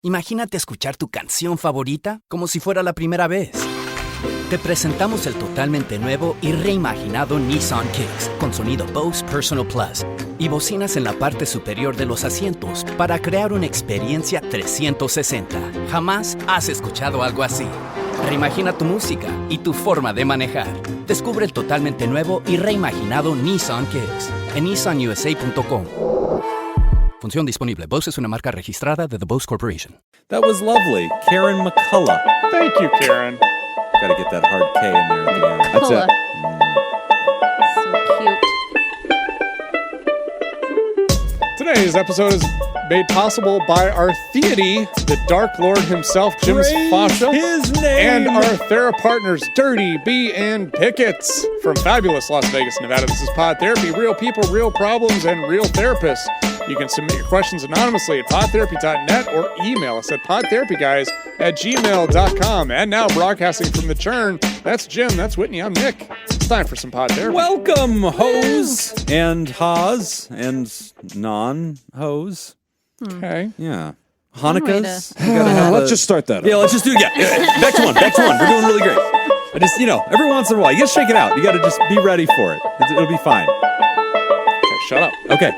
Imagínate escuchar tu canción favorita como si fuera la primera vez. Te presentamos el totalmente nuevo y reimaginado Nissan Kicks con sonido Bose Personal Plus y bocinas en la parte superior de los asientos para crear una experiencia 360. Jamás has escuchado algo así. Reimagina tu música y tu forma de manejar. Descubre el totalmente nuevo y reimaginado Nissan Kicks en nissanusa.com. Función disponible. Bose es una marca registrada de The Bose Corporation. That was lovely. Karen McCullough. Thank you, Karen. Gotta get that hard K in there at the end. That's it. So cute. Today's episode is made possible by our theity, the Dark Lord himself, Jim Fascia, his name. and our Thera partners, Dirty B and Pickets, from fabulous Las Vegas, Nevada. This is Pod Therapy, real people, real problems, and real therapists. You can submit your questions anonymously at podtherapy.net or email us at podtherapyguys@gmail.com. And now, broadcasting from the churn, that's Jim, that's Whitney, I'm Nick. It's time for some Pod Therapy. Welcome, hoes and haws and non-hoes. Okay. Yeah. Hanukkahs. You gotta have Let's just start that up. Yeah, let's just do it. Yeah. Back to one. We're doing really great. I just, every once in a while, you gotta shake it out. You gotta just be ready for it. It'll be fine. Okay, shut up. Okay.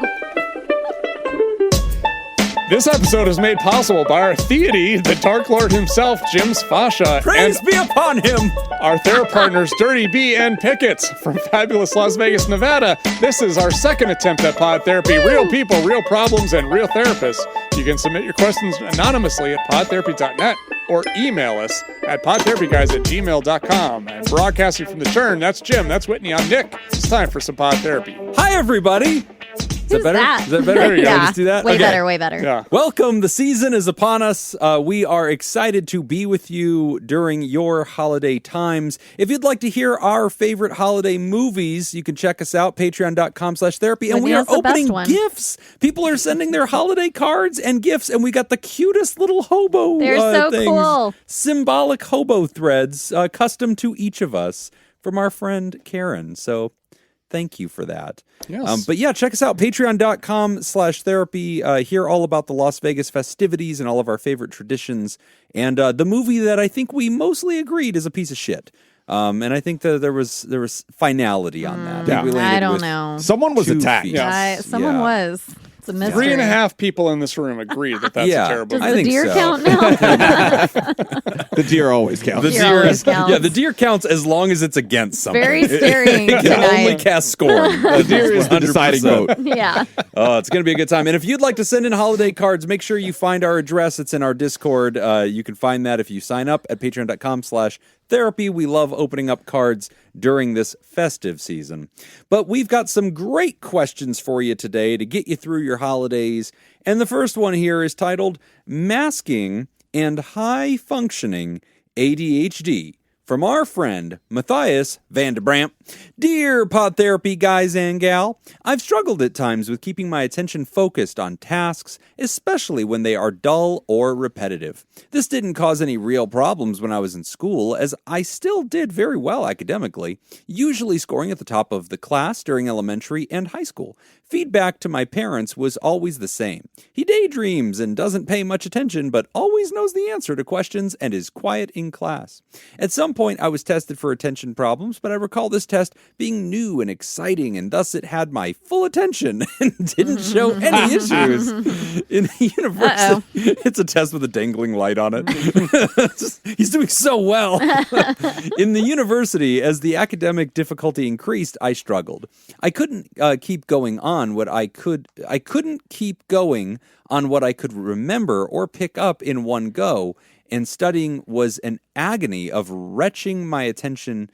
This episode is made possible by our theity, the Dark Lord himself, Jim Fascia, Praise and be upon him. our Thera partners, Dirty B and Pickets, from fabulous Las Vegas, Nevada. This is our second attempt at Pod Therapy. Real people, real problems, and real therapists. You can submit your questions anonymously at podtherapy.net or email us at podtherapyguys@gmail.com. And broadcasting from the churn, that's Jim, that's Whitney, I'm Nick. It's time for some Pod Therapy. Hi, everybody. Is that better? That? Is that better? There you go. Yeah. Just do that? Way Okay. better, way better. Yeah. Welcome. The season is upon us. We are excited to be with you during your holiday times. If you'd like to hear our favorite holiday movies, you can check us out, patreon.com/therapy. And we are Whitney's the best opening one. gifts. People are sending their holiday cards and gifts, and we got the cutest little hobo They're so things. cool. Symbolic hobo threads, custom to each of us from our friend Karen. So thank you for that. Yes. But yeah, check us out, patreon.com/therapy. Hear all about the Las Vegas festivities and all of our favorite traditions. And the movie that I think we mostly agreed is a piece of shit. And I think that there was finality on that. Yeah. We landed I don't with know. Someone was 2 attacked. feet. Yeah. Someone Yeah. was. It's a mystery. 3.5 people in this room agree that that's Yeah. a terrible Does I the think deer so. count now? The deer always counts. The Deer deer always is, counts. yeah, the deer counts as long as it's against something. Very staring It can only tonight. cast scorn. The deer is the deciding vote. Yeah. Oh, it's going to be a good time. And if you'd like to send in holiday cards, make sure you find our address. It's in our Discord. You can find that if you sign up at patreon.com/therapy. We love opening up cards during this festive season. But we've got some great questions for you today to get you through your holidays. And the first one here is titled Masking and High Functioning ADHD. From our friend, Matthias Vandebramp. Dear Pod Therapy guys and gal, I've struggled at times with keeping my attention focused on tasks, especially when they are dull or repetitive. This didn't cause any real problems when I was in school, as I still did very well academically, usually scoring at the top of the class during elementary and high school. Feedback to my parents was always the same. He daydreams and doesn't pay much attention, but always knows the answer to questions and is quiet in class. At some point, I was tested for attention problems, but I recall this test being new and exciting, and thus it had my full attention and didn't show any issues. In university, it's a test with a dangling light on it. He's doing so well. In the university, as the academic difficulty increased, I struggled. I couldn't keep going on what I couldn't keep going on what I could remember or pick up in one go, and studying was an agony of wrenching my attention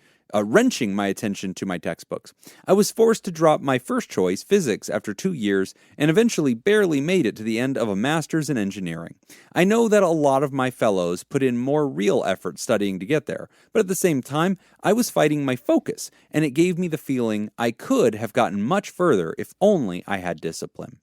to my textbooks. I was forced to drop my first choice, physics, after 2 years, and eventually barely made it to the end of a master's in engineering. I know that a lot of my fellows put in more real effort studying to get there, but at the same time, I was fighting my focus, and it gave me the feeling I could have gotten much further if only I had discipline.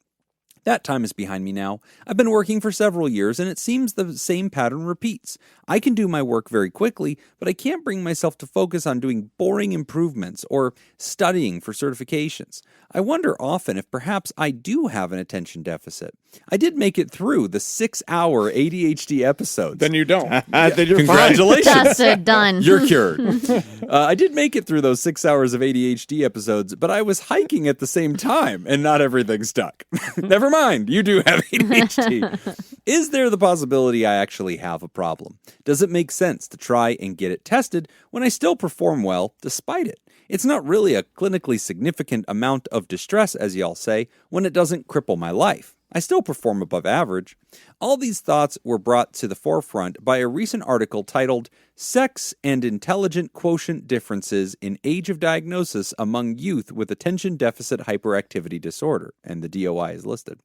That time is behind me now. I've been working for several years, and it seems the same pattern repeats. I can do my work very quickly, but I can't bring myself to focus on doing boring improvements or studying for certifications. I wonder often if perhaps I do have an attention deficit. I did make it through the 6-hour ADHD episodes. Then you don't. Then you're Congratulations. Tested, done. You're cured. I did make it through those 6 hours of ADHD episodes, but I was hiking at the same time, and not everything stuck. Never mind, you do have ADHD. Is there the possibility I actually have a problem? Does it make sense to try and get it tested when I still perform well despite it? It's not really a clinically significant amount of distress, as y'all say, when it doesn't cripple my life. I still perform above average. All these thoughts were brought to the forefront by a recent article titled Sex and Intelligent Quotient Differences in Age of Diagnosis Among Youth with Attention Deficit Hyperactivity Disorder, and the DOI is listed.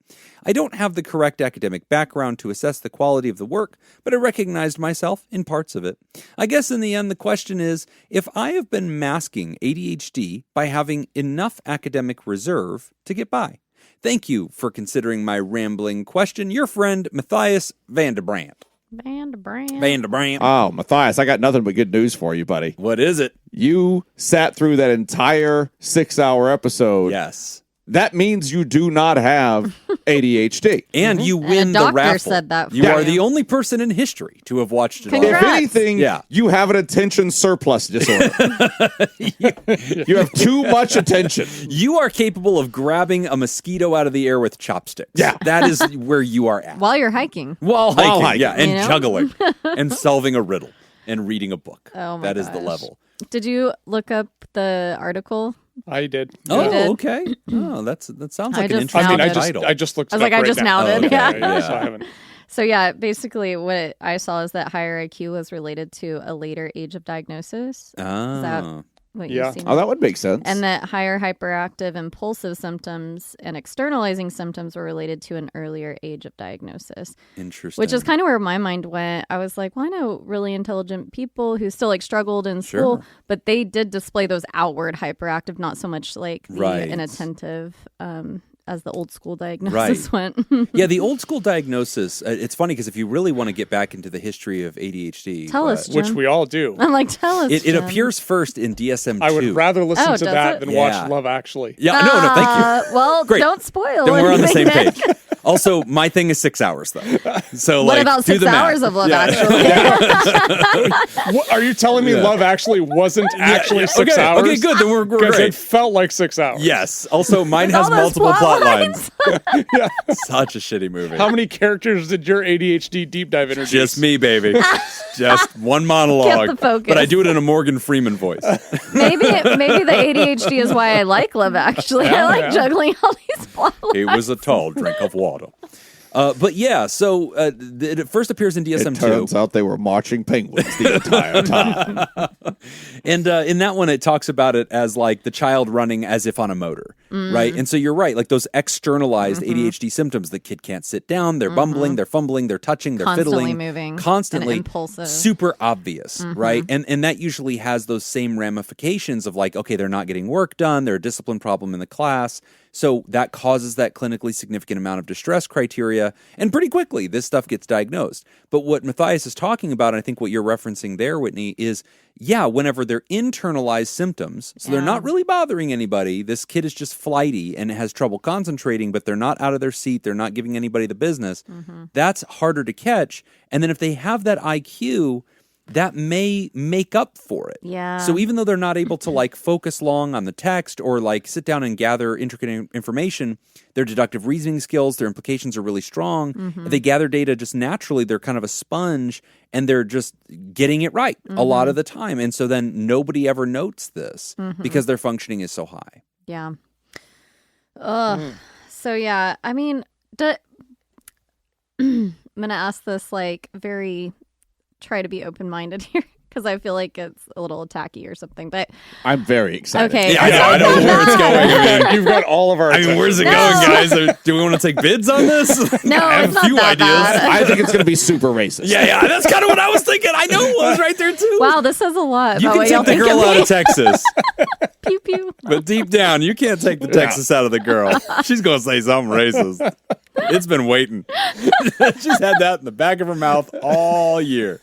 I don't have the correct academic background to assess the quality of the work, but I recognized myself in parts of it. I guess in the end the question is, if I have been masking ADHD by having enough academic reserve to get by. Thank you for considering my rambling question. Your friend, Matthias Vandebrandt. Vandebrandt. Oh, Matthias, I got nothing but good news for you, buddy. What is it? You sat through that entire 6-hour episode. Yes. That means you do not have ADHD. And you And win a the doctor raffle. said that You for are you. the only person in history to have watched it all. Congrats. If anything, Yeah. you have an attention surplus disorder. You have too much attention. You are capable of grabbing a mosquito out of the air with chopsticks. Yeah. That is where you are at. While you're hiking. While hiking. Yeah, and You know? juggling. And solving a riddle. And reading a book. Oh my That is the gosh. level. Did you look up the article? I did. Oh, did. okay. Oh, that sounds I like an just interesting now did. title. I just looked. I was it like, up I right just now. now did. okay. Yeah. Yeah. So I haven't. So yeah, basically what I saw is that higher IQ was related to a later age of diagnosis. Is that Ah. what Yeah. you've seen? Oh, that would make sense. And that higher hyperactive impulsive symptoms and externalizing symptoms were related to an earlier age of diagnosis, Interesting. which is kind of where my mind went. I was like, well, I know really intelligent people who still like struggled in school, Sure. but they did display those outward hyperactive, not so much like the Right. inattentive, as the old school diagnosis went. Yeah, the old school diagnosis, it's funny because if you really want to get back into the history of ADHD, Tell us, Jim. Which we all do. I'm like, tell us. it Jim. appears first in DSM-2. I would rather listen Oh, to does that it? than Yeah. watch Love Actually. Yeah, no, thank you. Well, Great. don't spoil. Then we're on the same anything page. then. Also, my thing is 6 hours, though. So, What like, about do 6 the math. hours of Love Yeah. Actually? What, are you telling me Yeah. Love Actually wasn't actually 6 okay, hours? Okay, good. Then we're Because great. it felt like 6 hours. Yes. Also, mine has All those multiple plot lines. lines. Such a shitty movie. How many characters did your ADHD deep dive introduce? Just me, baby. Just one monologue. Get the focus. But I do it in a Morgan Freeman voice. maybe the ADHD is why I like Love Actually. I like yeah. juggling all these plot It was a tall drink of water. But yeah, so it first appears in it DSM-2. turns out they were marching penguins the entire time. And in that one, it talks about it as like the child running as if on a motor, right? And so you're right, like those externalized ADHD symptoms. The kid can't sit down, they're bumbling, they're fumbling, they're touching, they're Constantly fiddling, moving constantly and impulsive. super obvious, right? And that usually has those same ramifications of like, okay, they're not getting work done, they're a discipline problem in the class. So that causes that clinically significant amount of distress criteria, and pretty quickly this stuff gets diagnosed. But what Matthias is talking about, and I think what you're referencing there, Whitney, is whenever they're internalized symptoms, so they're not really bothering anybody, this kid is just flighty and has trouble concentrating, but they're not out of their seat, they're not giving anybody the business, that's harder to catch. And then if they have that IQ, that may make up for it. Yeah. So even though they're not able to like focus long on the text or like sit down and gather intricate information, their deductive reasoning skills, their implications are really strong. If they gather data just naturally, they're kind of a sponge and they're just getting it right a lot of the time. And so then nobody ever notes this because their functioning is so high. Yeah. Ugh. So yeah, I mean, I'm gonna ask this like very. Try to be open-minded here because I feel like it's a little attacky or something. But I'm very excited. okay, Yeah, I know where it's going. I mean, You've got all of our. where's it No. going, guys? Do we want to take bids on this? No, I have it's a not few that ideas. bad. I think it's going to be super racist. Yeah, that's kind of what I was thinking. I know it was right there too. Wow, this says a lot You about can what y'all take the think girl of out me. of Texas, Pew pew. but deep down, you can't take the Texas out of the girl. She's going to say something racist. It's been waiting. She's had that in the back of her mouth all year.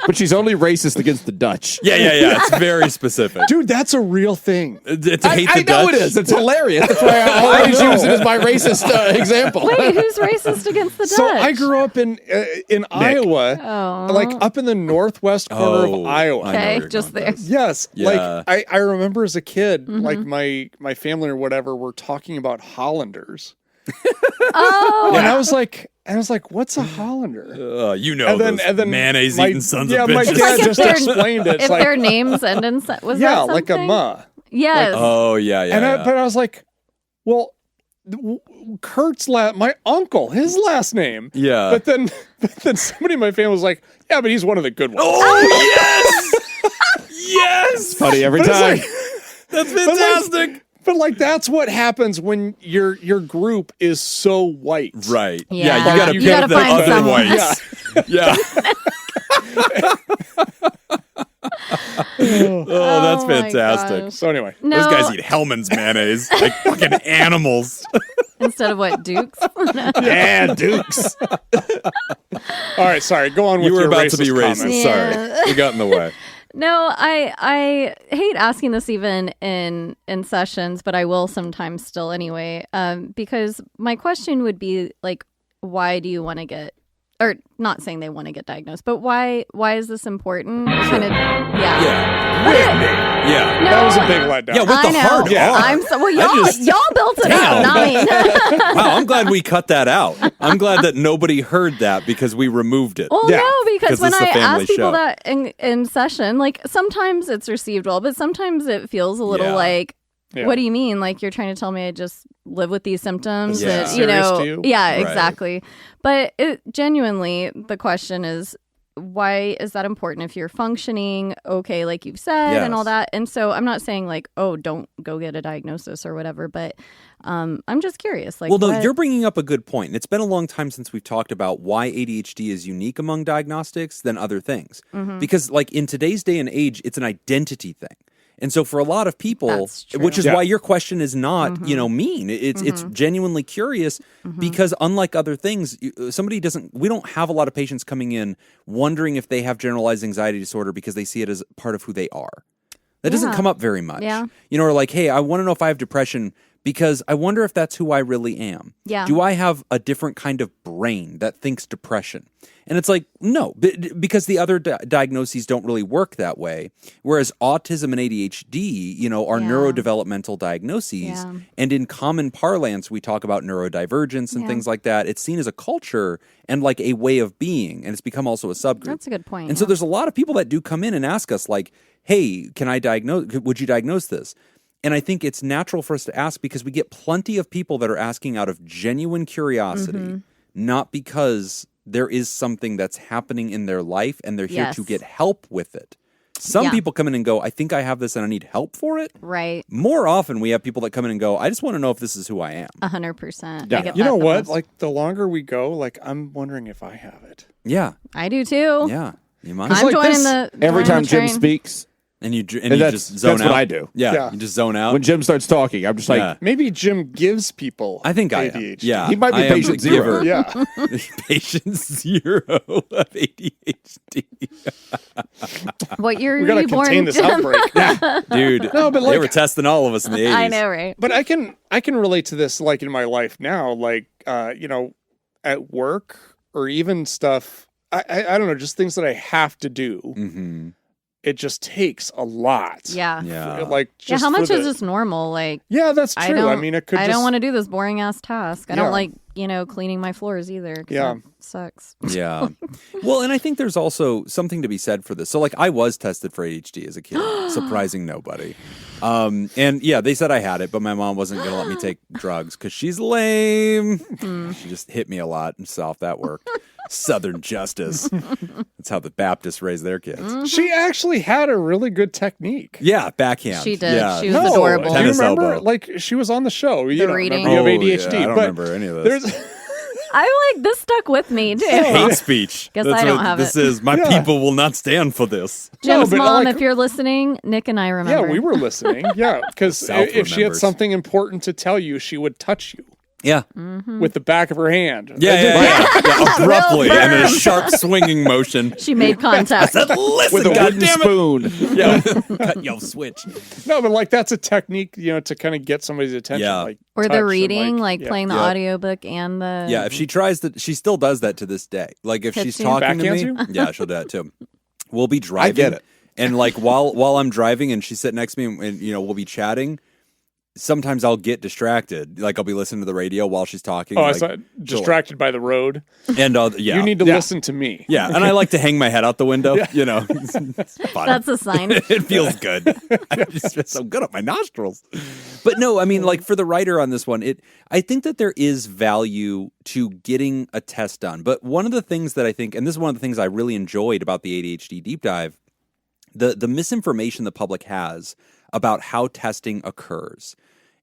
But she's only racist against the Dutch. Yeah. It's very specific. Dude, that's a real thing. To hate the I know Dutch. it is. It's hilarious. That's why I always use it as my racist example. Wait, who's racist against the Dutch? So I grew up in Iowa, Oh. like up in the northwest corner of Iowa. I know where Okay, you're just going there. with this. Yes, Yeah. like I remember as a kid, like my family or whatever were talking about Hollanders, Oh, and I was like, what's a Hollander? You know, those mayonnaise-eating sons of my bitches. dad like if just they're- explained it. It's if like, their names end in was yeah, that like a something? ma. Yes. Oh, yeah. But I was like, well, Kurt's my uncle, his last name. Yeah. But then somebody in my family was like, yeah, but he's one of the good ones. Oh, yes! Yes! Funny every But it's time. like- That's fantastic. But like that's what happens when your group is so white. Right. Yeah. You gotta You pick gotta the find other someone. whites. Yeah. Oh, that's Oh my fantastic. gosh. So anyway, No, Those guys eat Hellman's mayonnaise like fucking animals. instead of what, Dukes? Yeah, Dukes. all right, sorry. Go on with You were your about to be racist racist. comments. Yeah. Sorry. We got in the way. No, I hate asking this even in sessions, but I will sometimes still anyway. Because my question would be like, why do you want to get, or not saying they want to get diagnosed, but why is this important? Kind of, yeah. Yeah. No, That was a big letdown. Yeah, with I the know. hard R. I'm so well. I just- Y'all built it Damn. up, not me. Wow, I'm glad we cut that out. I'm glad that nobody heard that because we removed it. Well, Yeah. no, because 'Cause when this is I a family ask people show. that in session, like sometimes it's received well, but sometimes it feels a little Yeah. like, Yeah. what do you mean? Like you're trying to tell me I just live with these symptoms? Yeah. And, Is it you serious know, to you? yeah, Right. exactly. But genuinely, the question is, why is that important if you're functioning okay, like you've said, and all Yes. that? And so I'm not saying like, oh, don't go get a diagnosis or whatever, but I'm just curious. Like, Well, no, what- you're bringing up a good point. And it's been a long time since we've talked about why ADHD is unique among diagnostics than other things. Mm-hmm. Because, like, in today's day and age, it's an identity thing. And so for a lot of people, That's true. which is Yeah. why your question is not, mean. It's genuinely curious because unlike other things, we don't have a lot of patients coming in wondering if they have generalized anxiety disorder because they see it as part of who they are. That doesn't Yeah. come up very much. Yeah. Or like, hey, I want to know if I have depression because I wonder if that's who I really am. Yeah. Do I have a different kind of brain that thinks depression? And it's like, no, because the other diagnoses don't really work that way. Whereas autism and ADHD, are Yeah. neurodevelopmental diagnoses. Yeah. And in common parlance, we talk about neurodivergence and Yeah. things like that. It's seen as a culture and like a way of being. And it's become also a subgroup. That's a good point. And so yeah. there's a lot of people that do come in and ask us like, hey, would you diagnose this? And I think it's natural for us to ask because we get plenty of people that are asking out of genuine curiosity, Mm-hmm. not because there is something that's happening in their life and they're here Yes. to get help with it. Some Yeah. people come in and go, I think I have this and I need help for it. Right. More often, we have people that come in and go, I just want to know if this is who I am. 100%. Yeah. I get You that know the what? most. Like the longer we go, like I'm wondering if I have it. Yeah. I do too. Yeah. You might. I'm like joining this- the Every joining time the Jim train. speaks, And you And that's- just zone that's out. what I do. Yeah. Yeah. You just zone out. when Jim starts talking, I'm just like, Yeah. Maybe Jim gives people I think I am. ADHD. Yeah. He might be I am patient the zero. giver. Yeah. Patient zero of ADHD. What year We were gotta you born, contain this Jim? outbreak. Dude, No, but they like- were testing all of us in the 80s. I know, right? But I can relate to this like in my life now, like at work or even stuff. I don't know, just things that I have to do. Mm-hmm. It just takes a lot. Yeah. Yeah. Like Yeah, just how much for is the- this normal? Like, Yeah, that's I true. don't. I mean, it could. I just, don't want to do this boring ass task. I Yeah. don't like, cleaning my floors either. 'cause Yeah. that sucks. Yeah. Well, and I think there's also something to be said for this. So, like, I was tested for ADHD as a kid, surprising nobody. And yeah, they said I had it, but my mom wasn't going to let me take drugs because she's lame. She just hit me a lot and saw if that worked. Southern justice. That's how the Baptists raise their kids. She actually had a really good technique. Yeah, backhand. She did. Yeah. She was adorable. Do you Tennis remember? elbow. Like she was on the show. You don't reading. remember you have Oh, yeah, ADHD. I don't but remember any of this. There's I'm like, this stuck with me too. Hate speech. Guess That's I don't what have this it. is. My Yeah. people will not stand for this. Jim's but mom, like- if you're listening, Nick and I remember. yeah, we were listening. Yeah, because South if she had remembers. something important to tell you, she would touch you. Yeah. with the back of her hand. Yeah, abruptly, and in a sharp swinging motion. She made contact. Listen, With a wooden goddammit. spoon. Yeah, cut yo switch. No, but like that's a technique, to kind of get somebody's attention. Yeah. Like Or touch the and, reading, yeah. playing the audiobook and the... Yeah, if she tries that, she still does that to this day. Like if she's Hits you. talking to Backhands me, you? yeah, she'll do that too. We'll be driving. I get it. And like while I'm driving and she's sitting next to me and we'll be chatting, sometimes I'll get distracted. Like I'll be listening to the radio while she's talking. Oh, like, I saw distracted by the road. And yeah. You need to listen to me. Yeah, and I like to hang my head out the window, It's fun. That's a sign. It feels good. I just feel so good up my nostrils. But no, I mean, like for the writer on this one, I think that there is value to getting a test done. But one of the things that I think, and this is one of the things I really enjoyed about the ADHD deep dive, the misinformation the public has about how testing occurs.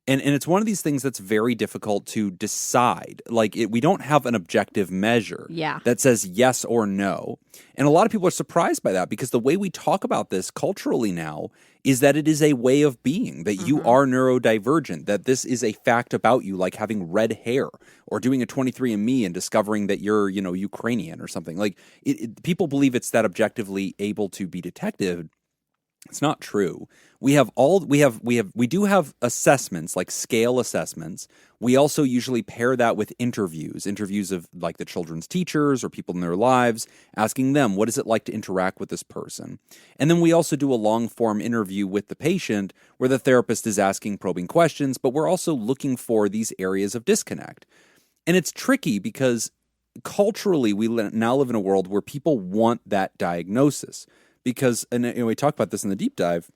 And it's one of these things that's very difficult to decide. Like we don't have an objective measure that says yes or no. And a lot of people are surprised by that because the way we talk about this culturally now is that it is a way of being, that you are neurodivergent, that this is a fact about you, like having red hair or doing a 23andMe and discovering that you're, Ukrainian or something. Like people believe it's that objectively able to be detected. It's not true. We do have assessments, like scale assessments. We also usually pair that with interviews of like the children's teachers or people in their lives, asking them, what is it like to interact with this person? And then we also do a long form interview with the patient where the therapist is asking probing questions, but we're also looking for these areas of disconnect. And it's tricky because culturally we now live in a world where people want that diagnosis. Because, and we talked about this in the deep dive,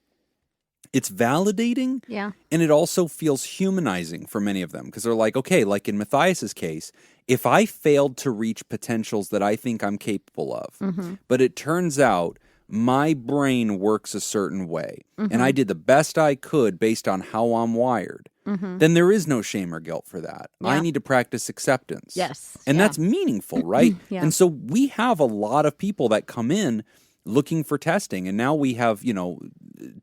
it's validating, and it also feels humanizing for many of them. Because they're like, okay, like in Matthias's case, if I failed to reach potentials that I think I'm capable of, but it turns out my brain works a certain way, and I did the best I could based on how I'm wired, then there is no shame or guilt for that. I need to practice acceptance. Yes. And that's meaningful, right? Yeah. And so we have a lot of people that come in looking for testing. And now we have,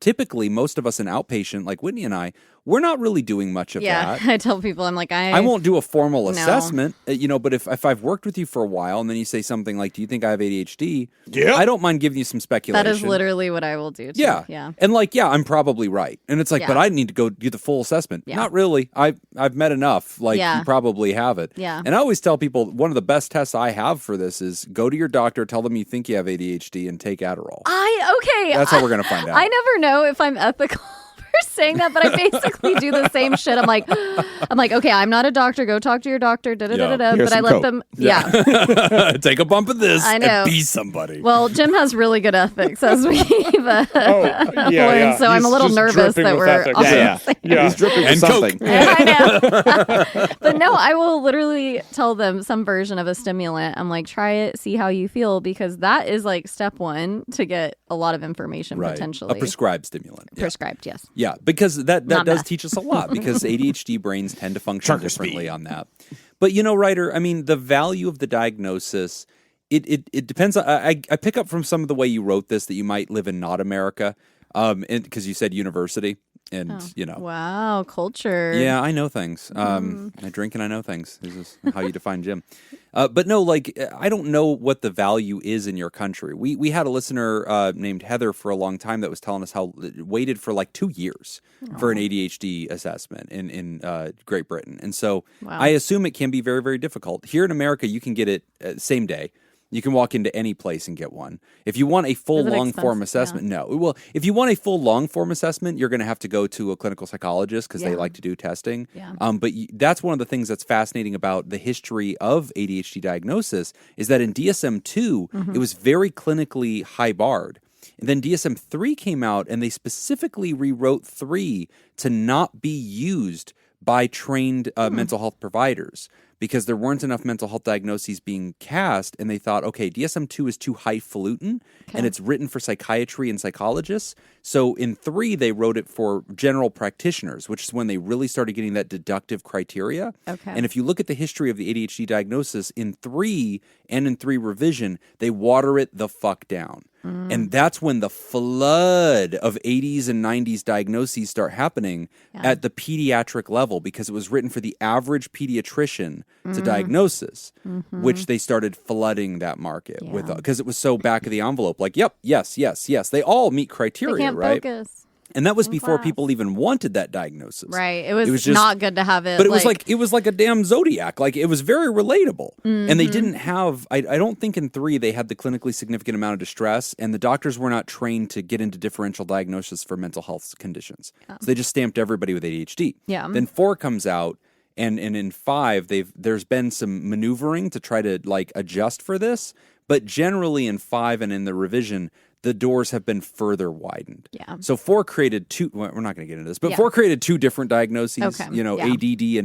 typically most of us in outpatient, like Whitney and I, we're not really doing much of that. I tell people, I'm like, I won't do a formal assessment, but if I've worked with you for a while and then you say something like, do you think I have ADHD? Yeah. I don't mind giving you some speculation. That is literally what I will do too. Yeah. And I'm probably right. And it's like, but I need to go do the full assessment. Yeah. Not really. I've met enough. Like you probably have it. Yeah. And I always tell people one of the best tests I have for this is go to your doctor, tell them you think you have ADHD and take Adderall. That's how we're going to find out. I never know if I'm ethical for saying that, but I basically do the same shit. I'm like, okay, I'm not a doctor. Go talk to your doctor. But I let them. Yeah. Take a bump of this. I know. And be somebody. Well, Jim has really good ethics, as we've learned. So I'm a little nervous that we're. He's dripping with something. I know. But no, I will literally tell them some version of a stimulant. I'm like, try it, see how you feel, because that is like step one to get a lot of information potentially. A prescribed stimulant. Prescribed, yes. Yeah, because that does meth. teach us a lot, because ADHD brains tend to function differently on that. But Ryder, I mean, the value of the diagnosis, it depends. I pick up from some of the way you wrote this that you might live in not America, because you said university. And, Wow, culture. Yeah, I know things. I drink and I know things. This is how you define Jim. But no, I don't know what the value is in your country. We had a listener named Heather for a long time that was telling us how it waited for 2 years for an ADHD assessment in Great Britain. And so I assume it can be very, very difficult. Here in America, you can get it same day. You can walk into any place and get one. If you want a full long-form assessment, no. Well, if you want a full long-form assessment, you're going to have to go to a clinical psychologist because they like to do testing. Yeah. But that's one of the things that's fascinating about the history of ADHD diagnosis is that in DSM-2, it was very clinically high-barred. And then DSM-3 came out, and they specifically rewrote 3 to not be used by trained mental health providers, because there weren't enough mental health diagnoses being cast, and they thought, okay, DSM-2 is too highfalutin, and it's written for psychiatry and psychologists. So in 3, they wrote it for general practitioners, which is when they really started getting that deductive criteria. Okay. And if you look at the history of the ADHD diagnosis, in 3 and in 3 revision, they water it the fuck down. And that's when the flood of 80s and 90s diagnoses start happening at the pediatric level, because it was written for the average pediatrician to diagnosis, which they started flooding that market with, because it was so back of the envelope. Like, yep, yes. They all meet criteria, They can't right? focus. And that was before people even wanted that diagnosis. Right. It was just not good to have it. But it was like a damn Zodiac. Like, it was very relatable. And they didn't have, I don't think in 3 they had the clinically significant amount of distress, and the doctors were not trained to get into differential diagnosis for mental health conditions. So they just stamped everybody with ADHD. Yeah. Then 4 comes out, and in 5 there's been some maneuvering to try to like adjust for this. But generally in 5 and in the revision, the doors have been further widened. Yeah. So 4 created 2, well, we're not going to get into this, but 4 created 2 different diagnoses, ADD and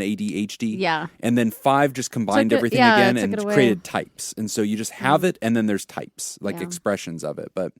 ADHD. Yeah. And then 5 just combined everything again and created types. And so you just have it, and then there's types, like expressions of it. But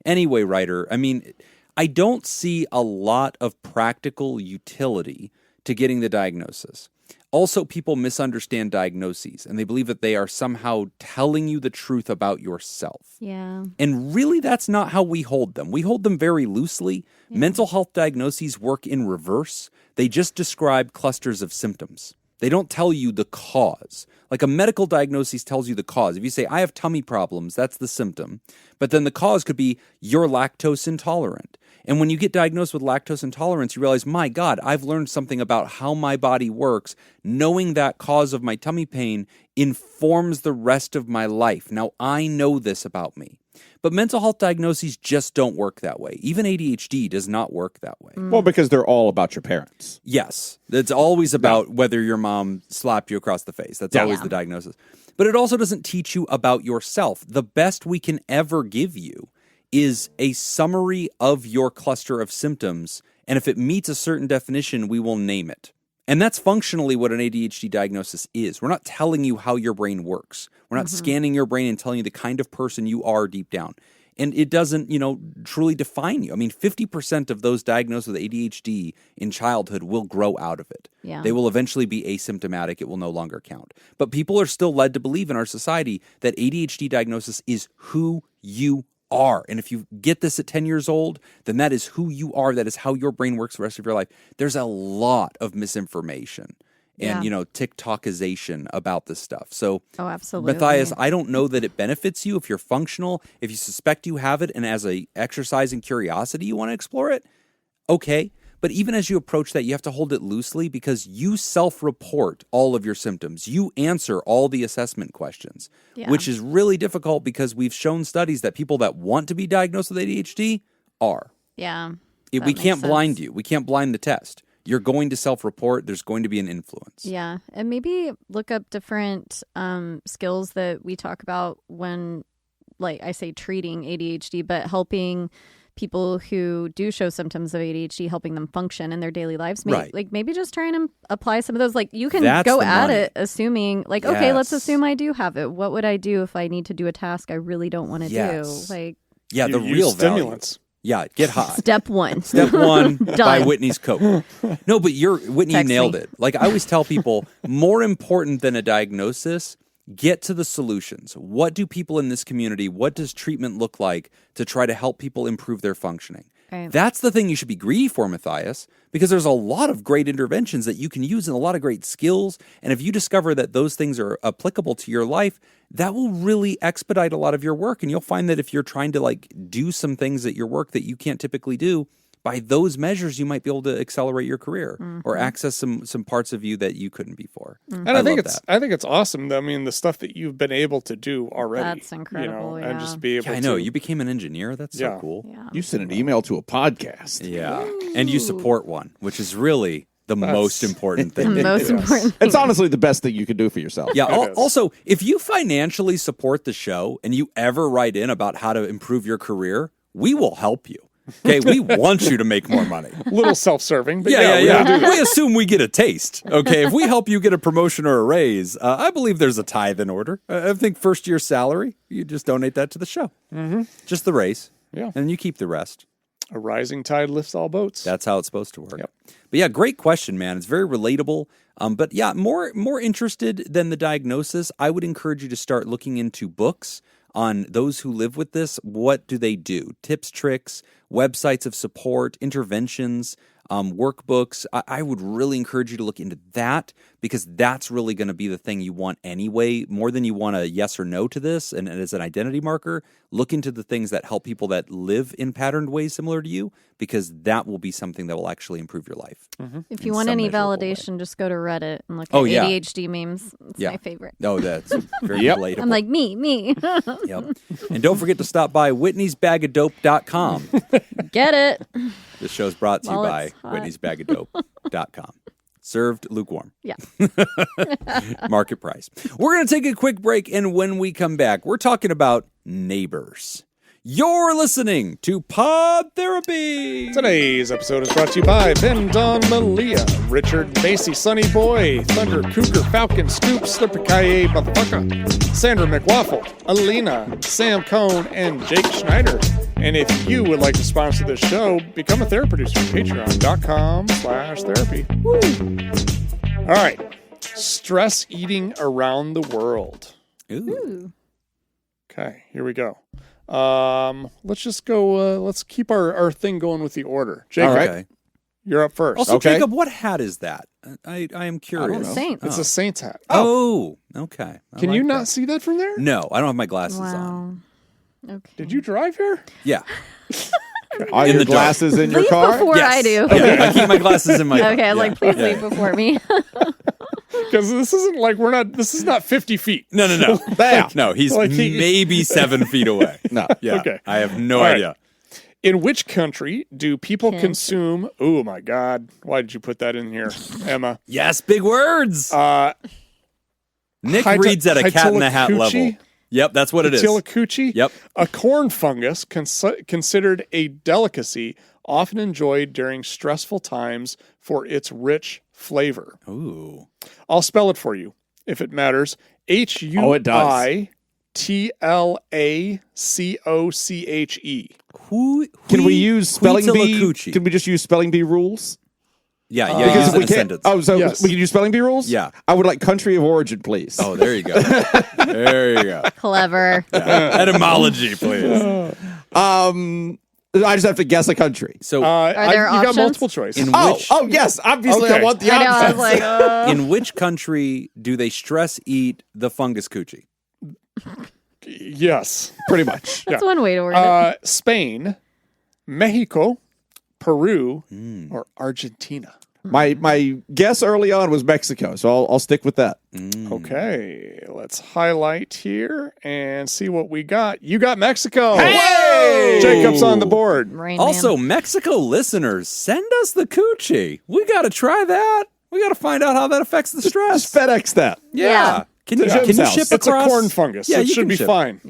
anyway, Ryder, I mean, I don't see a lot of practical utility to getting the diagnosis. Also, people misunderstand diagnoses, and they believe that they are somehow telling you the truth about yourself. Yeah. And really, that's not how we hold them. We hold them very loosely. Mental health diagnoses work in reverse. They just describe clusters of symptoms. They don't tell you the cause. Like a medical diagnosis tells you the cause. If you say, I have tummy problems, that's the symptom. But then the cause could be you're lactose intolerant. And when you get diagnosed with lactose intolerance, you realize, my God, I've learned something about how my body works. Knowing that cause of my tummy pain informs the rest of my life. Now, I know this about me. But mental health diagnoses just don't work that way. Even ADHD does not work that way. Well, because they're all about your parents. Yes. It's always about whether your mom slapped you across the face. That's always the diagnosis. But it also doesn't teach you about yourself. The best we can ever give you is a summary of your cluster of symptoms, and if it meets a certain definition, we will name it. And that's functionally what an ADHD diagnosis is. We're not telling you how your brain works. We're not scanning your brain and telling you the kind of person you are deep down. And it doesn't, truly define you. I mean, 50% of those diagnosed with ADHD in childhood will grow out of it. Yeah. They will eventually be asymptomatic. It will no longer count. But people are still led to believe in our society that ADHD diagnosis is who you are. And if you get this at 10 years old, then that is who you are. That is how your brain works the rest of your life. There's a lot of misinformation and, TikTokization about this stuff. So, absolutely. Matthias, I don't know that it benefits you if you're functional, if you suspect you have it, and as a exercise in curiosity, you want to explore it. Okay. But even as you approach that, you have to hold it loosely because you self-report all of your symptoms. You answer all the assessment questions, which is really difficult because we've shown studies that people that want to be diagnosed with ADHD are. Yeah. We can't blind you. We can't blind the test. You're going to self-report. There's going to be an influence. Yeah. And maybe look up different skills that we talk about when, like I say, treating ADHD, but helping people who do show symptoms of ADHD, helping them function in their daily lives. Maybe just trying to apply some of those. Like you can go at it assuming okay, let's assume I do have it. What would I do if I need to do a task I really don't want to do? Like, the real stimulants. Value. Yeah, get high. Step 1. Step 1, buy Whitney's Coke. No, but Whitney nailed it. Like I always tell people, more important than a diagnosis, get to the solutions. What do people in this community, what does treatment look like to try to help people improve their functioning? Right. That's the thing you should be greedy for, Matthias, because there's a lot of great interventions that you can use and a lot of great skills. And if you discover that those things are applicable to your life, that will really expedite a lot of your work. And you'll find that if you're trying to do some things at your work that you can't typically do, by those measures, you might be able to accelerate your career or access some parts of you that you couldn't before. And I think it's awesome. I mean, the stuff that you've been able to do already. That's incredible. And just be able to. I know. You became an engineer. That's so cool. Yeah. You sent an email to a podcast. Yeah. And you support one, which is really the most important thing. The most important thing. It's honestly the best thing you could do for yourself. Yeah. Also, if you financially support the show and you ever write in about how to improve your career, we will help you. Okay, we want you to make more money. A little self-serving, but yeah. We assume we get a taste. Okay, if we help you get a promotion or a raise, I believe there's a tithe in order. I think first year salary, you just donate that to the show. Just the raise. Yeah. And you keep the rest. A rising tide lifts all boats. That's how it's supposed to work. Yep. But yeah, great question, man. It's very relatable. But yeah, more interested than the diagnosis, I would encourage you to start looking into books on those who live with this. What do they do? Tips, tricks, websites of support, interventions, workbooks. I would really encourage you to look into that, because that's really going to be the thing you want anyway, more than you want a yes or no to this. And as an identity marker, look into the things that help people that live in patterned ways similar to you, because that will be something that will actually improve your life. If you want any validation, just go to Reddit and look at ADHD memes. It's my favorite. Oh, that's very relatable. I'm like, me. Yep. And don't forget to stop by whitneysbagadope.com. Get it. This show's brought to you While by it's hot. whitneysbagadope.com. Served lukewarm. Yeah. Market price. We're going to take a quick break, and when we come back, we're talking about neighbors. You're listening to Pod Therapy. Today's episode is brought to you by Ben, Don, Malia, Richard, Macy, Sunny Boy, Thunder, Cougar, Falcon, Scoop, Slipper, Kaye, Motherfucker, Sandra McWaffle, Alina, Sam Cohn, and Jake Schneider. And if you would like to sponsor this show, become a therapy producer at patreon.com/therapy. All right. Stress eating around the world. Ooh. Okay, here we go. Let's just go, let's keep our thing going with the order. Jacob, All right. Okay. you're up first. Also, Okay. Jacob, what hat is that? I am curious. know. Saint. It's a Saints hat. Oh, okay. I Can like you that. not see that from there? No, I don't have my glasses on. Wow. Okay. Did you drive here? Yeah. Are In your the dark. glasses in your Leave car? before I do. Okay, I keep my glasses in my car. Okay, I was like, please Yeah. leave before me. Because this isn't like this is not 50 feet. No. There. No, he's Like maybe 7 feet away. No. Yeah. Okay. I have no All right. idea. In which country do people Country. consume? Oh my God. Why did you put that in here, Emma? Yes, big words. Nick Hita- reads at a cat in the hat Hittilocucci? level. Yep, that's what it is. Tilicucci? Yep. A corn fungus considered a delicacy, often enjoyed during stressful times for its rich flavor. Ooh. I'll spell it for you if it matters. HUITLACOCHE. Can we use spelling bee? Huitzilocucci. Can we just use spelling bee rules? Yeah, Because use it we in a can't. sentence. Oh, so Yes. we can use spelling bee rules? Yeah. I would like country of origin, please. Oh, there you go. There you go. Clever. Etymology, please. I just have to guess a country. So, Are there you got options? multiple choice. in Oh, which yes. Obviously, Okay. I want the I know. I options. was like, in which country do they stress eat the fungus coochie? Yes. Pretty much. that's one way to word it. Spain, Mexico, Peru, Hmm. or Argentina. My guess early on was Mexico, so I'll stick with that. Okay, let's highlight here and see what we got. You got Mexico. Hey! Jacob's on the board. Rain Also, Man. Mexico listeners, send us the coochie. We got to try that. We got to find out how that affects the stress. Just FedEx that. Yeah. Can you To Jim's house. ship It's across? a corn fungus. Yeah, It you should can be ship. Yeah. fine.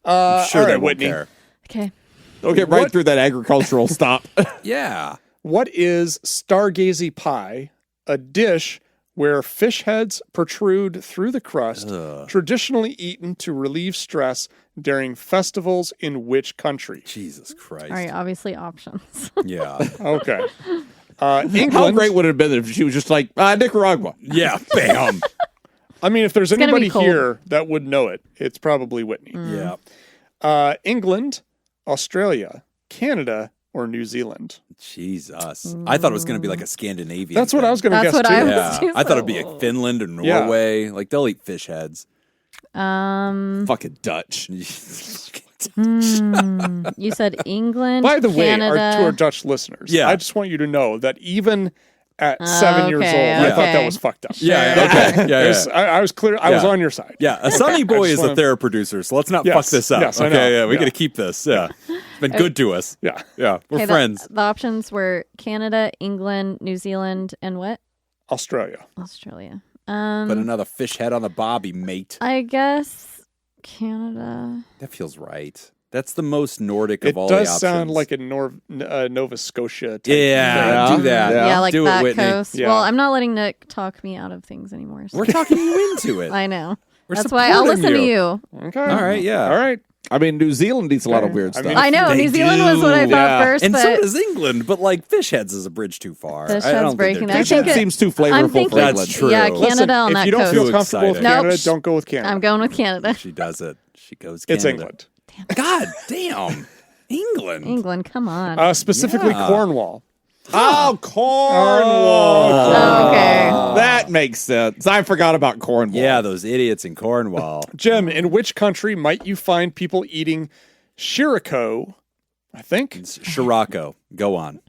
I'm sure all they right, won't Whitney. care. Okay. Don't get right What- through that agricultural stop. Yeah. What is stargazy pie? A dish where fish heads protrude through the crust, traditionally eaten to relieve stress during festivals in which country? Jesus Christ. All right, obviously options. Yeah. Okay. How England. great would it have been if she was just like, Nicaragua? Yeah. Bam. I mean, if there's gonna be anybody cold. here that would know it, it's probably Whitney. Yeah. England, Australia, Canada, or New Zealand? Jesus. I thought it was going to be like a Scandinavian. That's what I was going to That's guess what too. I was- Yeah. too, I thought it'd be so- like Finland or Yeah. Norway. Like they'll eat fish heads. Fucking Dutch. You said England, By the way, Canada. to our Dutch listeners, Yeah. I just want you to know that even at 7 years old, okay, I thought that okay. was fucked up. Yeah. Okay. Yeah. There's- I was clear. I was Yeah. on your side. Yeah, a Sunny Boy just is a wanna- therapy producer, so let's not Yes, fuck this up. yes, I okay, know. yeah, we Yeah. got to keep this. Yeah, it's been good to us. Yeah. Yeah, we're Okay, friends. The options were Canada, England, New Zealand, and what? Australia. Australia. Put another fish head on the bobby, mate. I guess Canada. That feels right. That's the most Nordic It of all the does options. sound like a Nova Scotia type Yeah, thing. do that. Yeah, like do that it, Whitney. coast. Yeah. Well, I'm not letting Nick talk me out of things anymore. so- We're talking you into it. I know. We're That's why I'll supporting listen to you. you. Okay. All right, yeah. All right. I mean, New Zealand eats a lot of weird I stuff. mean, I know. They New Zealand was what I do. thought first, And but so does England, but like fish heads is a bridge too far. Fish I heads don't think breaking they're I Fish doing think head that. seems too I'm flavorful thinking, for That's England. true. yeah, Listen, Canada on if that you don't coast. feel Too comfortable with excited. Canada, Nope. don't go with Canada. I'm going with Canada. She does it. She goes It's Canada. England. God damn. England. England, come on. Specifically Yeah. Cornwall. Oh, Cornwall. Oh, okay. That makes sense. I forgot about Cornwall. Yeah, those idiots in Cornwall. Jim, in which country might you find people eating shirako? I think It's Scirocco. Go on.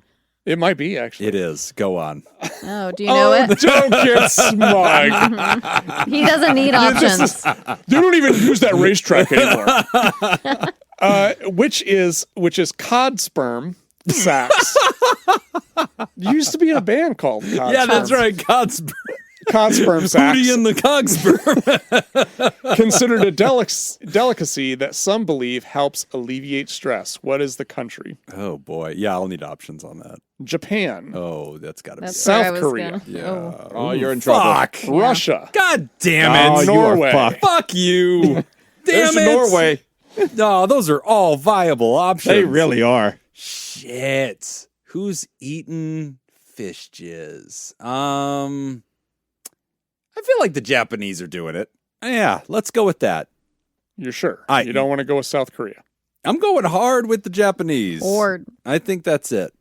it might be, actually. It is. Go on. Oh, do you know it? Don't get smug. He doesn't need options. They don't even use that racetrack anymore. Which is cod sperm sacs. You used to be in a band called Cod Yeah, Sperm. that's right. Codsperm. Cod sperm sacs. Booty in the cogsperm. Considered a delicacy that some believe helps alleviate stress. What is the country? Oh, boy. Yeah, I'll need options on that. Japan. Oh, that's got to be That's it. South where I was Korea. gonna- Yeah. Oh. Oh, you're in trouble. Fuck. Russia. God damn Oh, it. you Norway. are fucked. Fuck you. Damn There's it. Norway. No, those are all viable options. They really are. Shit. Who's eating fish jizz? I feel like the Japanese are doing it. Yeah, let's go with that. You're sure? I- You don't want to go with South Korea? I'm going hard with the Japanese. Or I think that's it.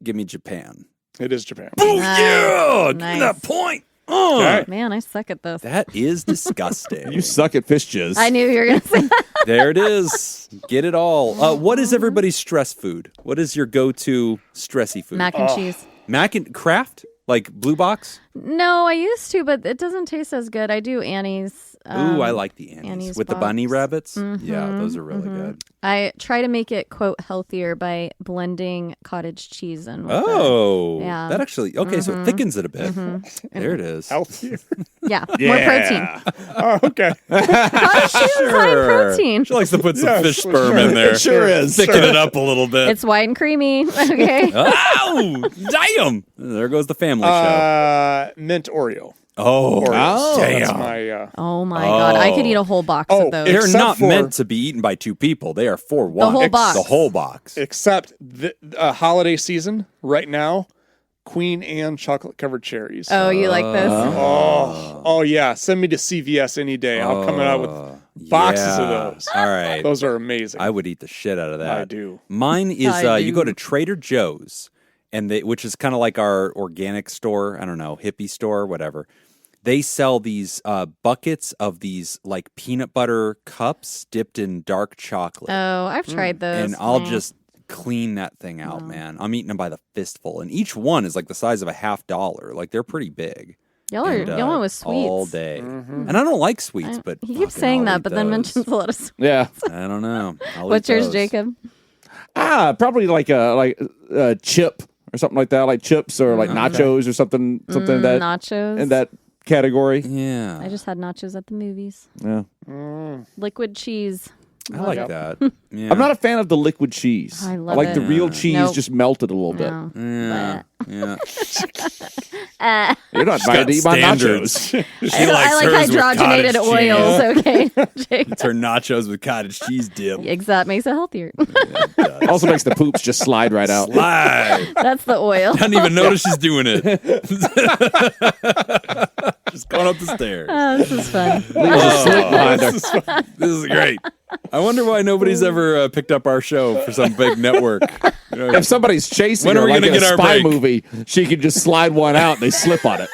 Give me Japan. It is Japan. Oh, Nice. yeah. Give me Nice. that point. Oh, Okay. Man, I suck at this. that is disgusting. You suck at fish jizz. I knew you were going to say that. There it is. Get it all. What is everybody's stress food? What is your go-to stressy food? Mac and cheese. Mac and Kraft? Like Blue Box? No, I used to, but it doesn't taste as good. I do Annie's. Ooh, I like the Annie's. Annie's With the bunny box. rabbits? Yeah, those are really good. I try to make it, quote, healthier by blending cottage cheese in with Oh, Yeah. that actually, okay, so it thickens it a bit. There it is. Healthier. Yeah, more protein. Oh, okay. Cottage cheese is high in protein. She likes to put some Yes, fish for sperm sure. in there. It sure is. Thicken it up a little bit. It's white and creamy. Okay. Ow! Damn! There goes the family show. Mint Oreo. Oh, Oreos. That's damn. my. Oh my God. I could eat a whole box Oh, of those. They're Except not for- meant to be eaten by two people. They are for one. whole box. The whole box. Except the holiday season right now, Queen Anne chocolate covered cherries. Oh, you like this? Oh yeah. Send me to CVS any day. I'll come out with boxes of Yeah. those. All right. Those are amazing. I would eat the shit out of that. I do. Mine is I you go do. to Trader Joe's, and which is kind of like our organic store. I don't know, hippie store, whatever. They sell these buckets of these like peanut butter cups dipped in dark chocolate, Oh, I've tried those. and I'll Yeah. just clean that thing out, man. I'm eating them by the fistful, and each one is like the size of a $50. Like they're pretty big. Y'all And, went with sweets. all day, and I don't like sweets, but He keeps fucking saying I'll that, eat but then those. mentions a lot of sweets. Yeah. I don't know. I'll What's eat yours, those. Jacob? Probably like a chip or something like that, like chips or like nachos or something in that Nachos. in that category. Yeah, I just had nachos at the movies. Yeah. Liquid cheese. I like Yep. that. Yeah. I'm not a fan of the liquid cheese. I love like it. the real cheese Nope. just melted a little bit. No. Yeah, yeah. You're not got invited to eat my standards. nachos. She I likes like hers with hydrogenated cottage oils, cheese. okay? Jacob. It's her nachos with cottage cheese dip. That makes it healthier. Also makes the poops just slide right out. Slide. That's the oil. Doesn't even notice she's doing it. Just going up the stairs. Oh, this is fun. Leaves a slit behind her. This is great. I wonder why nobody's ever picked up our show for some big network. You know, If somebody's chasing When are her we like gonna in a get our spy break? movie, she can just slide one out and they slip on it.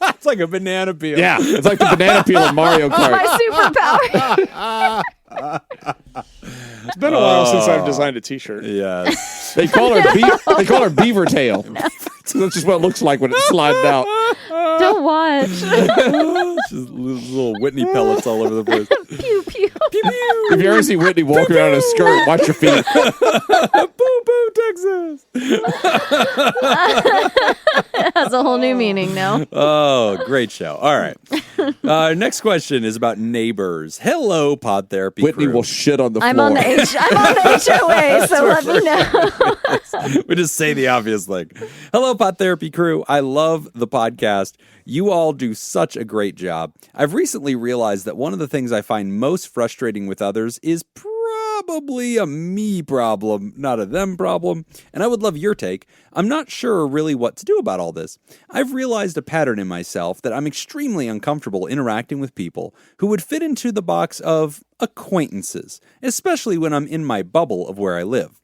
it's like a banana peel. Yeah, it's like the banana peel in Mario Kart. My superpower. It's been a while since I've designed a T-shirt. Yes. They call her beaver tail. That's just what it looks like when it's sliding out. Don't watch. Just little Whitney pellets all over the place. Pew, pew. If you ever see Whitney walking around in a skirt, watch your feet. Boo boo, Texas. It has a whole new meaning now. Oh, great show. All right. Next question is about neighbors. Hello, Pod Therapy Whitney crew. will shit on the floor. I'm on the HOA, so let me know. We just say the obvious thing. Hello, Pod Therapy crew. I love the podcast. You all do such a great job. I've recently realized that one of the things I find most frustrating with others is probably a me problem, not a them problem, and I would love your take. I'm not sure really what to do about all this. I've realized a pattern in myself that I'm extremely uncomfortable interacting with people who would fit into the box of acquaintances, especially when I'm in my bubble of where I live.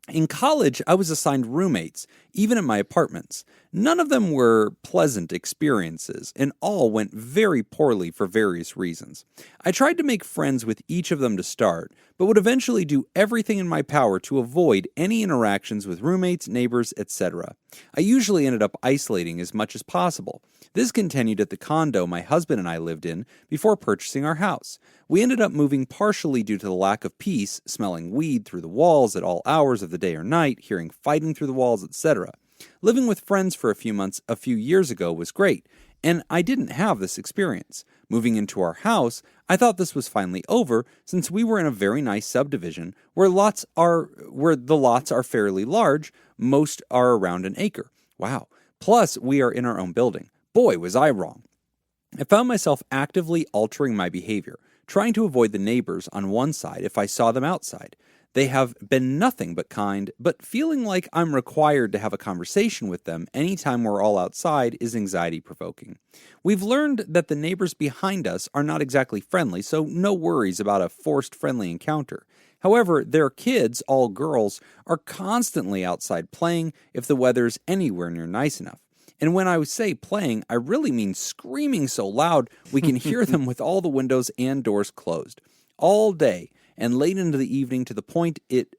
In college, I was assigned roommates, even in my apartments. None of them were pleasant experiences, and all went very poorly for various reasons. I tried to make friends with each of them to start, but would eventually do everything in my power to avoid any interactions with roommates, neighbors, etc. I usually ended up isolating as much as possible. This continued at the condo my husband and I lived in before purchasing our house. We ended up moving partially due to the lack of peace, smelling weed through the walls at all hours of the day or night, hearing fighting through the walls, etc. Living with friends for a few months a few years ago was great, and I didn't have this experience. Moving into our house, I thought this was finally over since we were in a very nice subdivision where the lots are fairly large, most are around an acre. Wow. Plus, we are in our own building. Boy, was I wrong. I found myself actively altering my behavior, trying to avoid the neighbors on one side if I saw them outside. They have been nothing but kind, but feeling like I'm required to have a conversation with them anytime we're all outside is anxiety-provoking. We've learned that the neighbors behind us are not exactly friendly, so no worries about a forced friendly encounter. However, their kids, all girls, are constantly outside playing if the weather's anywhere near nice enough. And when I say playing, I really mean screaming so loud we can hear them with all the windows and doors closed. All day and late into the evening to the point it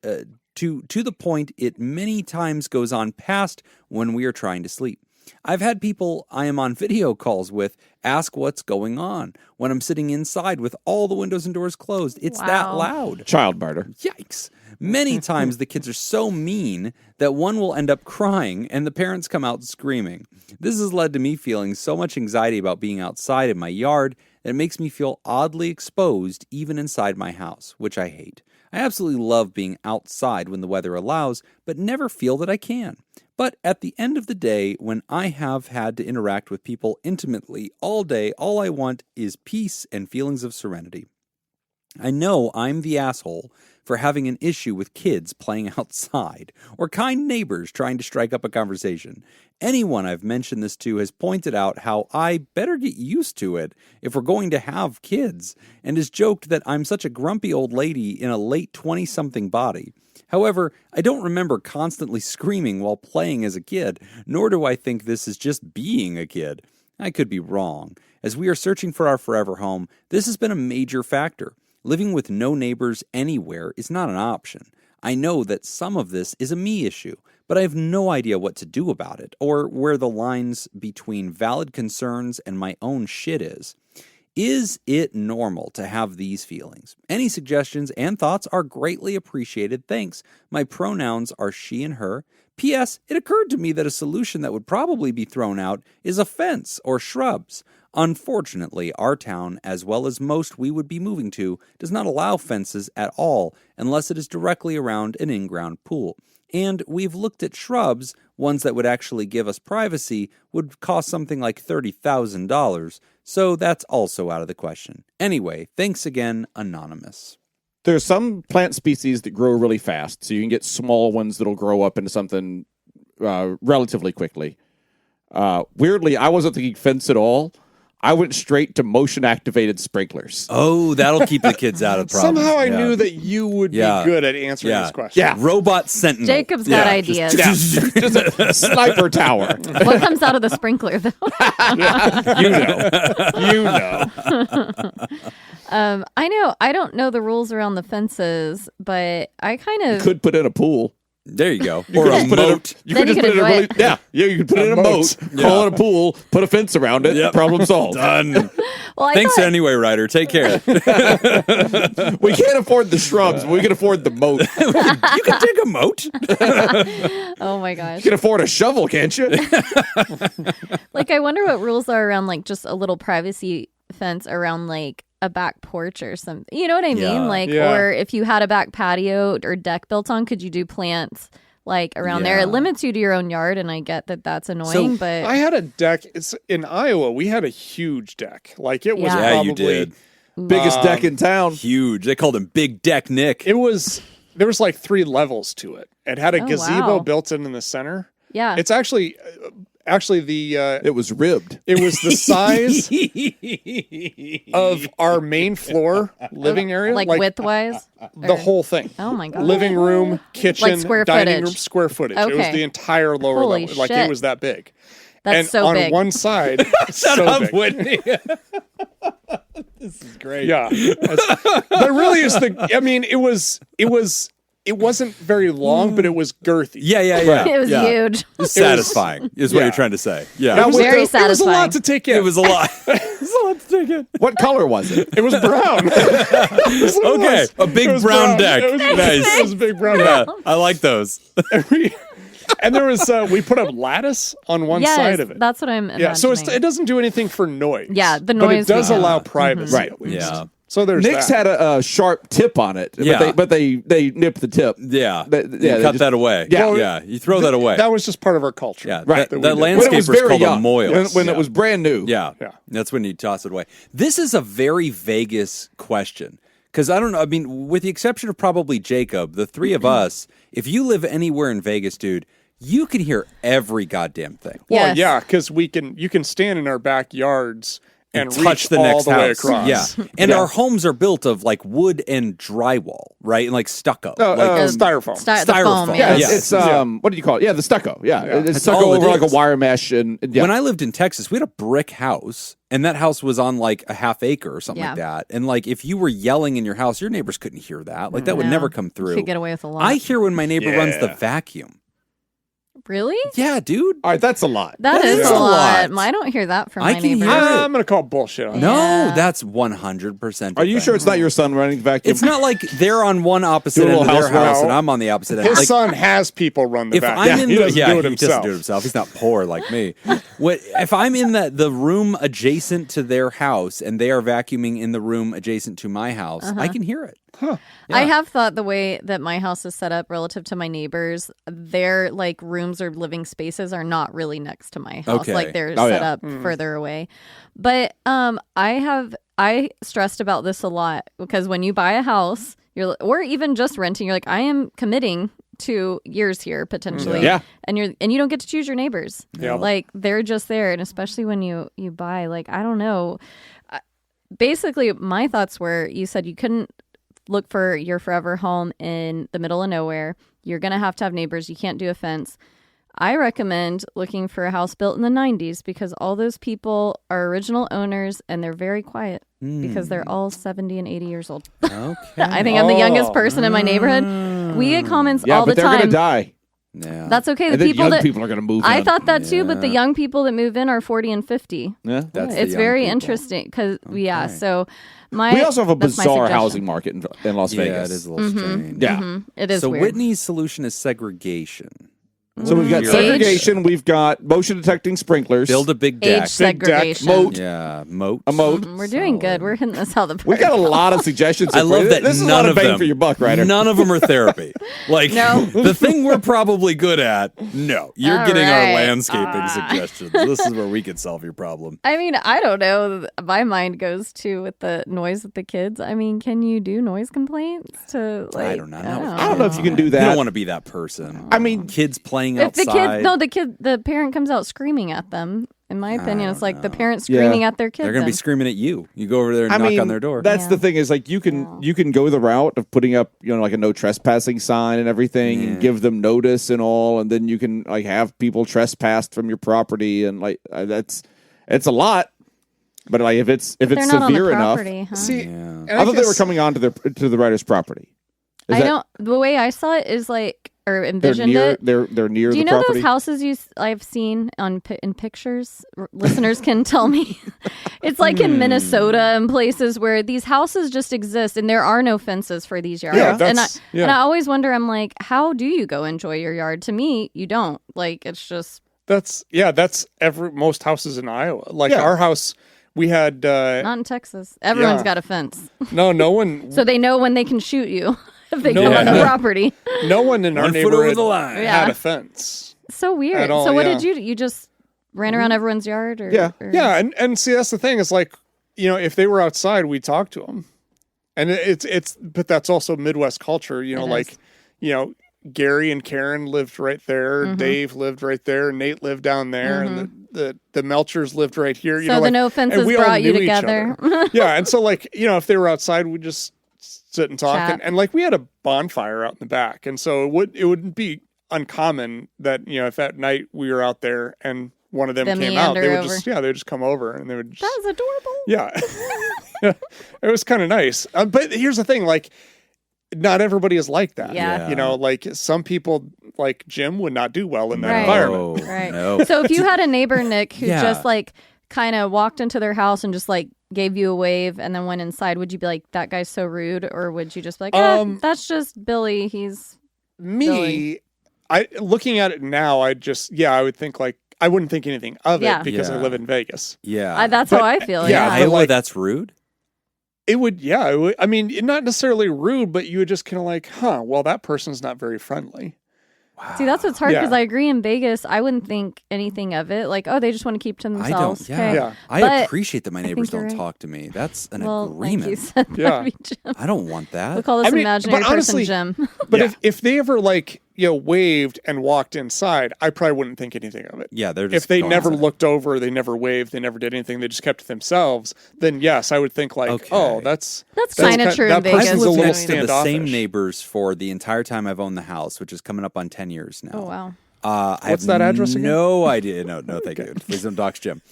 many times goes on past when we are trying to sleep. I've had people I am on video calls with ask what's going on when I'm sitting inside with all the windows and doors closed. It's that loud. Child murder. Yikes. Many times the kids are so mean that one will end up crying and the parents come out screaming. This has led to me feeling so much anxiety about being outside in my yard that it makes me feel oddly exposed even inside my house, which I hate. I absolutely love being outside when the weather allows, but never feel that I can. But at the end of the day, when I have had to interact with people intimately all day, all I want is peace and feelings of serenity. I know I'm the asshole for having an issue with kids playing outside or kind neighbors trying to strike up a conversation. Anyone I've mentioned this to has pointed out how I better get used to it if we're going to have kids, and has joked that I'm such a grumpy old lady in a late 20-something body. However, I don't remember constantly screaming while playing as a kid, nor do I think this is just being a kid. I could be wrong. As we are searching for our forever home, this has been a major factor. Living with no neighbors anywhere is not an option. I know that some of this is a me issue, but I have no idea what to do about it, or where the lines between valid concerns and my own shit is. Is it normal to have these feelings? Any suggestions and thoughts are greatly appreciated. Thanks. My pronouns are she and her. P.S. It occurred to me that a solution that would probably be thrown out is a fence or shrubs. Unfortunately, our town, as well as most we would be moving to, does not allow fences at all unless it is directly around an in-ground pool. And we've looked at shrubs, ones that would actually give us privacy would cost something like $30,000, so that's also out of the question. Anyway, thanks again, Anonymous. There's some plant species that grow really fast, so you can get small ones that'll grow up into something relatively quickly. Weirdly, I wasn't thinking fence at all. I went straight to motion-activated sprinklers. Oh, that'll keep the kids out of the problem. Somehow I knew that you would be good at answering this question. Yeah, robot sentinel. Jacob's got ideas. Just a sniper tower. What comes out of the sprinkler, though? You know. I know. I don't know the rules around the fences, but I kind of Could put in a pool. There you go. Or a moat. You could put it in a really, you could put it in a moat, call it a pool, put a fence around it, problem solved. Done. Well, Thanks anyway, Ryder. Take care. We can't afford the shrubs, but we can afford the moat. You can dig a moat. Oh my gosh. You can afford a shovel, can't you? Like, I wonder what rules are around, like, just a little privacy fence around, like, a back porch or something. You know what I mean? Or if you had a back patio or deck built on, could you do plants like around there? It limits you to your own yard, and I get that that's annoying, but I had a deck. It's in Iowa. We had a huge deck. Like, it was probably you did. Biggest deck in town. Huge. They called him Big Deck Nick. There was like 3 levels to it. It had a gazebo wow. built in the center. Yeah. It's actually the It was ribbed. it was the size of our main floor living area, like width-wise? the whole thing. Oh, my God. Living room, kitchen, Like square dining footage. room, square footage. It was Okay. the entire lower Holy level. Like it shit. was that big. That's and so on big. one side, Shut so up, big. Whitney. This is great. Yeah, that really is the. I mean, it wasn't very long, but it was girthy. Yeah. It was yeah. huge. It's satisfying, is what yeah. you're trying to say. Yeah. That was Very it was a satisfying. lot to take in. It was a lot. It was a lot to take in. What color was it? It was brown. Okay, a big brown deck. It was, Nice. It was a big brown Yeah, deck. I like those. And there was we put up lattice on one Yes, side of it. that's what I'm imagining. Yeah, so it doesn't do anything for noise. Yeah, the but it noise does we allow have. privacy. Right. At least. Yeah. So there's Nick's that. had a sharp tip on it, Yeah. but they nipped the tip. Yeah. They Cut just- that away. Yeah. Yeah. Yeah. You throw that away. That was just part of our culture. Yeah. Right. That we did. When it was landscaper's very called young, a moil. when Yeah. it was brand new. Yeah. Yeah. That's when you toss it away. This is a very Vegas question. Because I don't know. I mean, with the exception of probably Jacob, the 3 of us, if you live anywhere in Vegas, dude, you can hear every goddamn thing. Well, Yes. yeah, because you can stand in our backyards and touch reach the all next the house. way across. Yeah. And our homes are built of like wood and drywall, right? And like stucco. Oh, like, Styrofoam. The foam, Styrofoam. yeah. Yeah, Yeah. it's what do you call it? Yeah, the stucco. Yeah, it's That's stucco all it over like is. a wire mesh. And yeah. When I lived in Texas, we had a brick house, and that house was on like a half acre or something Yeah. like that. And like if you were yelling in your house, your neighbors couldn't hear that. Like that would No. never come You through. could get away with a lot. I hear when my neighbor runs the vacuum. Really? Yeah, dude. all right, that's a lot. That is a a lot. lot. I don't hear that from I my can neighbors. hear it. I'm going to call bullshit on that. No, Yeah. that's 100%. Are you sure it's not your son running the vacuum? It's not like they're on one opposite Do a end of little their house house row. and I'm on the opposite end. His Like, son has people run the if vacuum. I'm in he the doesn't do it he himself. doesn't do it himself. He's not poor like me. If I'm in the room adjacent to their house and they are vacuuming in the room adjacent to my house, I can hear it. I have thought the way that my house is set up relative to my neighbors, their like rooms or living spaces are not really next to my house. Okay. Like they're Oh, set yeah. up further away. But I stressed about this a lot because when you buy a house, or even just renting, you're like, I am committing to years here potentially. Yeah. And you don't get to choose your neighbors. Yeah. Like they're just there, and especially when you buy, like, I don't know. Basically, my thoughts were, you said you couldn't look for your forever home in the middle of nowhere. You're going to have neighbors. You can't do a fence. I recommend looking for a house built in the 90s because all those people are original owners and they're very quiet because they're all 70 and 80 years old. Okay. I think I'm the youngest person in my neighborhood. We get comments yeah, all but the they're time. going to die. Yeah. That's okay. The And then people young that people are going to move I in. thought that too, but the young people that move in are 40 and 50. Yeah. That's the It's young very people. interesting because yeah. Okay. So my We also have a that's my bizarre suggestion. housing market in Las Yeah, Vegas. it is a little strange. Yeah. It is So weird. Whitney's solution is segregation. So we've got Age. segregation. We've got motion detecting sprinklers. Build a big Age deck. segregation. moat. Yeah, moat. A moat. We're doing good. We're hitting this out of the We park. got a lot of suggestions. I love that This is a none lot of of bang them for your buck, Ryder. None of them are therapy. Like No. the thing we're probably good at. No, you're All getting right. our landscaping suggestions. This is where we can solve your problem. I mean, I don't know. My mind goes to with the noise with the kids. I mean, can you do noise complaints to like? I don't know. I don't know if you can do You don't that. want to be that person. I mean, Kids playing If the outside. the parent comes out screaming at them. In my opinion, it's like the parent Yeah. screaming at their kid. They're going to be then. screaming at you. You go over there and I knock mean, on their door. That's Yeah. the thing is like you can go the route of putting up like a no trespassing sign and everything and give them notice and all, and then you can like have people trespassed from your property and like it's a lot. But like if it's They're not on the severe enough, property, huh? See, Yeah. and I thought they were guess- coming on to the writer's property. Is I that- don't. The way I saw it is like, or They're envisioned near. it. They're near Do you the know property. those houses I've seen in pictures? Listeners can tell me. It's like in Minnesota and places where these houses just exist and there are no fences for these yards. Yeah, and yeah. I always wonder, I'm like, how do you go enjoy your yard? To me, you don't. Like, it's just That's most houses in Iowa. Like Yeah. our house, we had not in Texas. Everyone's Yeah. got a fence. no one So they know when they can shoot you if they No, come on the yeah. property. no one in our 1 foot over neighborhood the line. had Yeah. a fence. So weird. At all, So what yeah. did you do? You just ran around everyone's yard? Or, Yeah. or- Yeah, and see that's the thing is like if they were outside, we'd talk to them. And but that's also Midwest culture, It is. Gary and Karen lived right there. Mm-hmm. Dave lived right there. Nate lived down there. And the Melchers lived right here. So the no fences brought you together. Yeah. And so if they were outside, we'd just sit and talk. Chat. And we had a bonfire out in the back. And so it wouldn't be uncommon that, if at night we were out there and one of them came out, they would they would just come over and they would just. That was adorable. Yeah. It was kind of nice. But here's the thing, not everybody is like that. Yeah. Some people, like Jim, would not do well in that Right. environment. Right. No. So if you had a neighbor, Nick, who Yeah. just kind of walked into their house and just gave you a wave and then went inside, would you be like, that guy's so rude? Or would you just be like, that's just Billy. He's Me, looking at it now, I would think I wouldn't think anything of it because I live in Vegas. Yeah. that's how I feel. yeah, Yeah. but Iowa, that's rude. It would, I mean, not necessarily rude, but you would just kind of well, that person's not very friendly. See, that's what's hard Yeah. because I agree in Vegas, I wouldn't think anything of it. They just want to keep to I themselves. don't. Yeah. Okay. Yeah. I But appreciate that my I think neighbors you're don't right. talk to me. That's an Well, agreement. thank you. Said Yeah. that'd be Jim. I don't want that. We'll call this imaginary but honestly, person Jim. But if they ever waved and walked inside, I probably wouldn't think anything of it. Yeah, they're just If they going never outside. looked over, they never waved, they never did anything, they just kept to themselves, then yes, I would think Okay. oh, that's kinda true in That Vegas. person's I've a lived little next to the same standoffish. neighbors for the entire time I've owned the house, which is coming up on 10 years now. Oh, wow. I What's have that address again? No idea. No, thank you. Please don't dox Jim.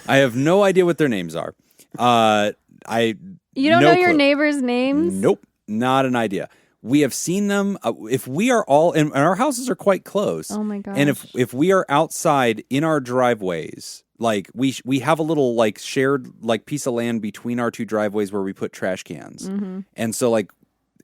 I have no idea what their names are. You don't know your neighbors' names? Nope, not an idea. We have seen them. If we are all, and our houses are quite close. Oh my gosh. And if we are outside in our driveways, we have a little shared piece of land between our two driveways where we put trash cans, and so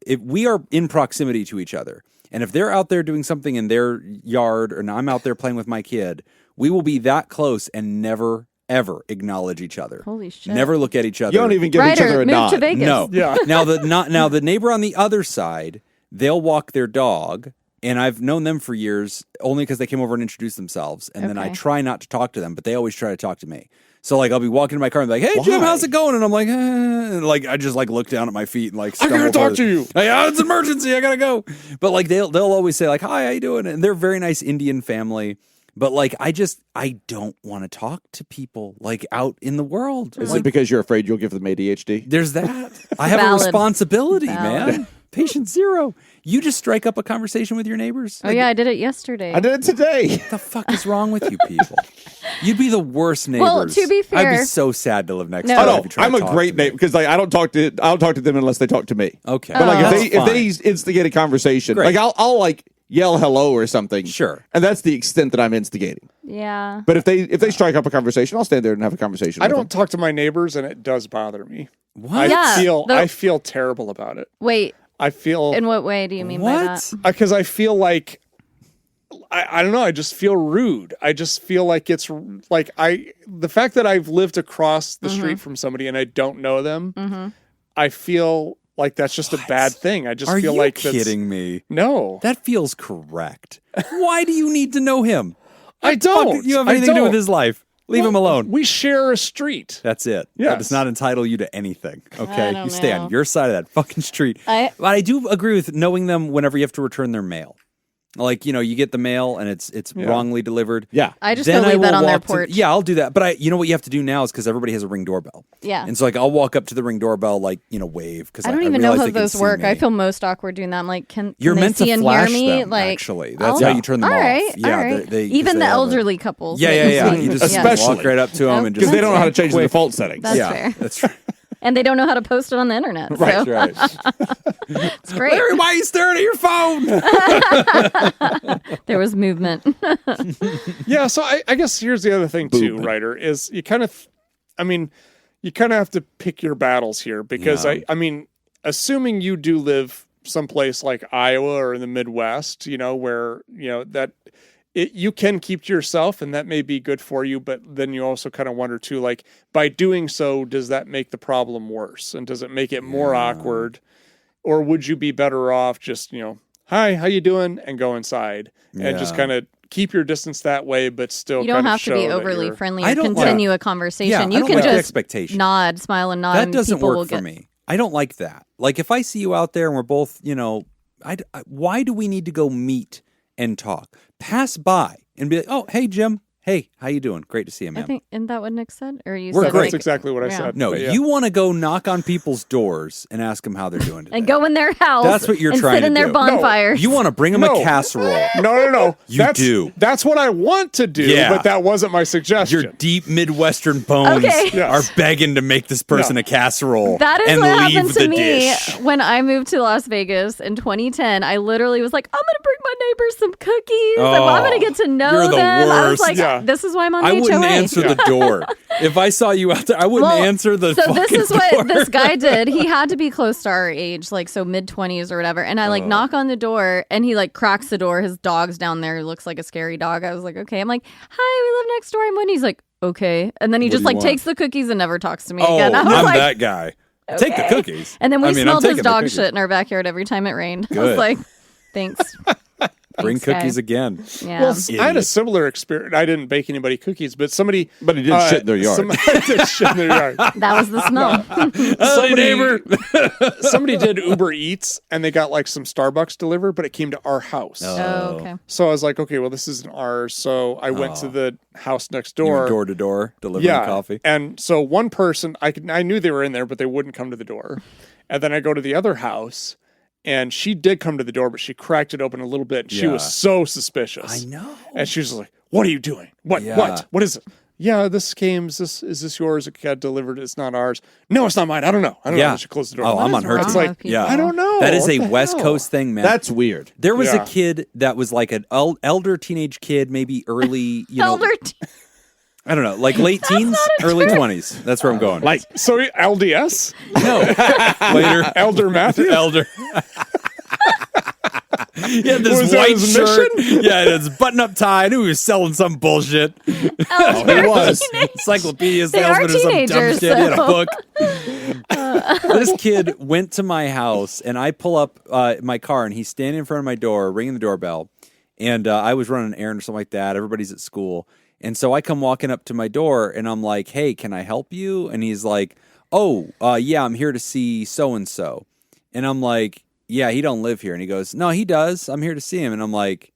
if we are in proximity to each other. And if they're out there doing something in their yard and I'm out there playing with my kid, we will be that close and never, ever acknowledge each other. Holy shit. Never look at each other. You don't even give each Ryder, other a move nod. to Vegas. No. Yeah. Now the neighbor on the other side, they'll walk their dog, and I've known them for years only because they came over and introduced themselves. And then I Okay. try not to talk to them, but they always try to talk to me. So I'll be walking to my car and be like, "Hey Jim, Why? how's it going?" And I'm like, eh. And I just look down at my feet and I stumble gotta talk forward. to you. It's an emergency. I gotta go. But they'll always say "Hi, how you doing?" And they're a very nice Indian family. But I don't want to talk to people out in the world. Is it because you're afraid you'll give them ADHD? There's that. I have a Valid. responsibility, Valid. man. Patient zero. You just strike up a conversation with your neighbors. Oh, yeah, I did it yesterday. I did it today. What the fuck is wrong with you people? You'd be the worst neighbors. Well, to be I'd fair- be so sad to live next No. to Oh them. no, if you try I'm to a talk great to me. neighbor because I don't talk to them unless they talk to me. Okay. But That's if fine. they instigate a conversation, Great. I'll yell hello or something. Sure. And that's the extent that I'm instigating. Yeah. But if they strike up a conversation, I'll stand there and have a conversation. I with don't talk to my neighbors, and it does bother me. What? Yeah, I feel terrible about it. Wait, I feel in what way do you mean by that? because I feel like I don't know. I just feel rude. I just feel like it's the fact that I've lived across the street from somebody and I don't know them. I feel like that's just a bad thing. I just Are feel you like that's, kidding me? No, That feels correct. Why do you need to know him? I don't. Fuck, you have I anything to do with don't. his life. Leave him alone. We share a street. That's it. Yes. That does not entitle you to anything. Okay? don't You stay know. on your side of that fucking street. I- But I do agree with knowing them whenever you have to return their mail. You get the mail and it's wrongly delivered. Yeah. I just Then go leave will that on their walk to- porch. yeah, I'll do that. But you know what you have to do now is because everybody has a Ring doorbell. Yeah. And so I'll walk up to the Ring doorbell, wave because I don't even know realize how they can those see work. me. I feel most awkward doing that. I'm like, can You're they meant see to and flash hear me? them. Like, Actually, that's how you turn them all off. right, Yeah, all right. they- 'cause Even they the have a- elderly couples. Yeah, they yeah, can yeah. see. You just Especially- walk right up to them and Because just they don't know how to That's change the default settings. That's yeah, fair. that's right. And they don't know how to post it on the internet. Right, so That's right. it's great. Larry, why are you staring at your phone? There was movement. Yeah, so I guess here's the other thing too, Movement. Ryder, is you kind of have to pick your battles here because Yeah. I mean, assuming you do live someplace like Iowa or in the Midwest, where that you can keep to yourself and that may be good for you, but then you also kind of wonder too, like by doing so, does that make the problem worse and does it make it more awkward, or would you be better off just hi, how you doing, and go inside and just Yeah. kind of keep your distance that way, but still You don't kind of have to be show that overly you're- friendly I or don't continue a conversation. Yeah, I you don't can like the just expectation. nod, smile, and nod. That and doesn't people will work for get... me. I don't like that. Like if I see you out there and we're both, why do we need to go meet and talk? Pass by and be like, oh, hey, Jim. Hey, how you doing? Great to see you, man. I think, isn't that what Nick said? Or you We're said great. That's exactly what I said. No, but yeah. you want to go knock on people's doors and ask them how they're doing today. And go in their house. That's what you're and trying sit to in their do. bonfires. You want to bring them No. a casserole. No. You do. That's what I want to do, Yeah. but that wasn't my suggestion. Your deep Midwestern bones Okay. Yes. are begging to make this person a casserole That is and what leave happened the to me dish. when I moved to Las Vegas in 2010. I literally was like, I'm going to bring my neighbors some cookies. I'm going to get to know you're the them. I was worst. like, Yeah. this is why I'm on I HOA. wouldn't answer the door. If I saw you out there, I wouldn't answer the So fucking this is door. what this guy did. He had to be close to our age, like so mid-20s or whatever. And I like knock on the door and he like cracks the door. His dog's down there. He looks like a scary dog. I was like, okay. I'm like, hi, we live next door. I'm Wendy. He's like, okay. And then he What just do you like want? takes the cookies and never talks to me Oh, again. I was I'm like, that guy. Take the okay. cookies. And then we I'm smelled taking his the dog cookies. shit in our backyard every time it rained. I Good. was like, thanks. Bring Thanks, cookies guys. again. Yeah. Well, I had a Idiot. similar experience. I didn't bake anybody cookies, but somebody. But he did shit in their yard. Somebody did shit in their yard. That was the smell. Hey, neighbor. Somebody did Uber Eats and they got like some Starbucks delivered, but it came to our house. Oh, okay. So I was like, okay, well, this isn't ours. So I went to the house next You door. were door to door delivering coffee. And so one person, I knew they were in there, but they wouldn't come to the door. And then I go to the other house. And she did come to the door, but she cracked it open a little bit. She was so suspicious. I know. And she was like, "What are you doing? What? Yeah. What is it?" Yeah, this came. Is this yours? It got delivered. It's not ours. No, it's not mine. I don't know. I don't know. She closed the door. Oh, I'm What on is her wrong team. like, with people? Yeah. I don't know. That is What a the West hell? Coast thing, man. That's weird. There was Yeah. a kid that was like an elder teenage kid, maybe early, Elder I don't know, like late teens, early 20s. That's where I'm going. Like, so LDS, no, later, Elder Matthew. elder. He had this Was that white his shirt. Yeah, and his button-up tie. I knew he was selling some bullshit. Elder He was. teenage. Encyclopedia They are salesman or some dumb teenagers, shit. He had a so. book. This kid went to my house, and I pull up my car, and he's standing in front of my door, ringing the doorbell. And I was running an errand or something like that. Everybody's at school. And so I come walking up to my door, and I'm like, hey, can I help you? And he's like, oh, yeah, I'm here to see so-and-so. And I'm like, yeah, he don't live here. And he goes, no, he does. I'm here to see him. And I'm like,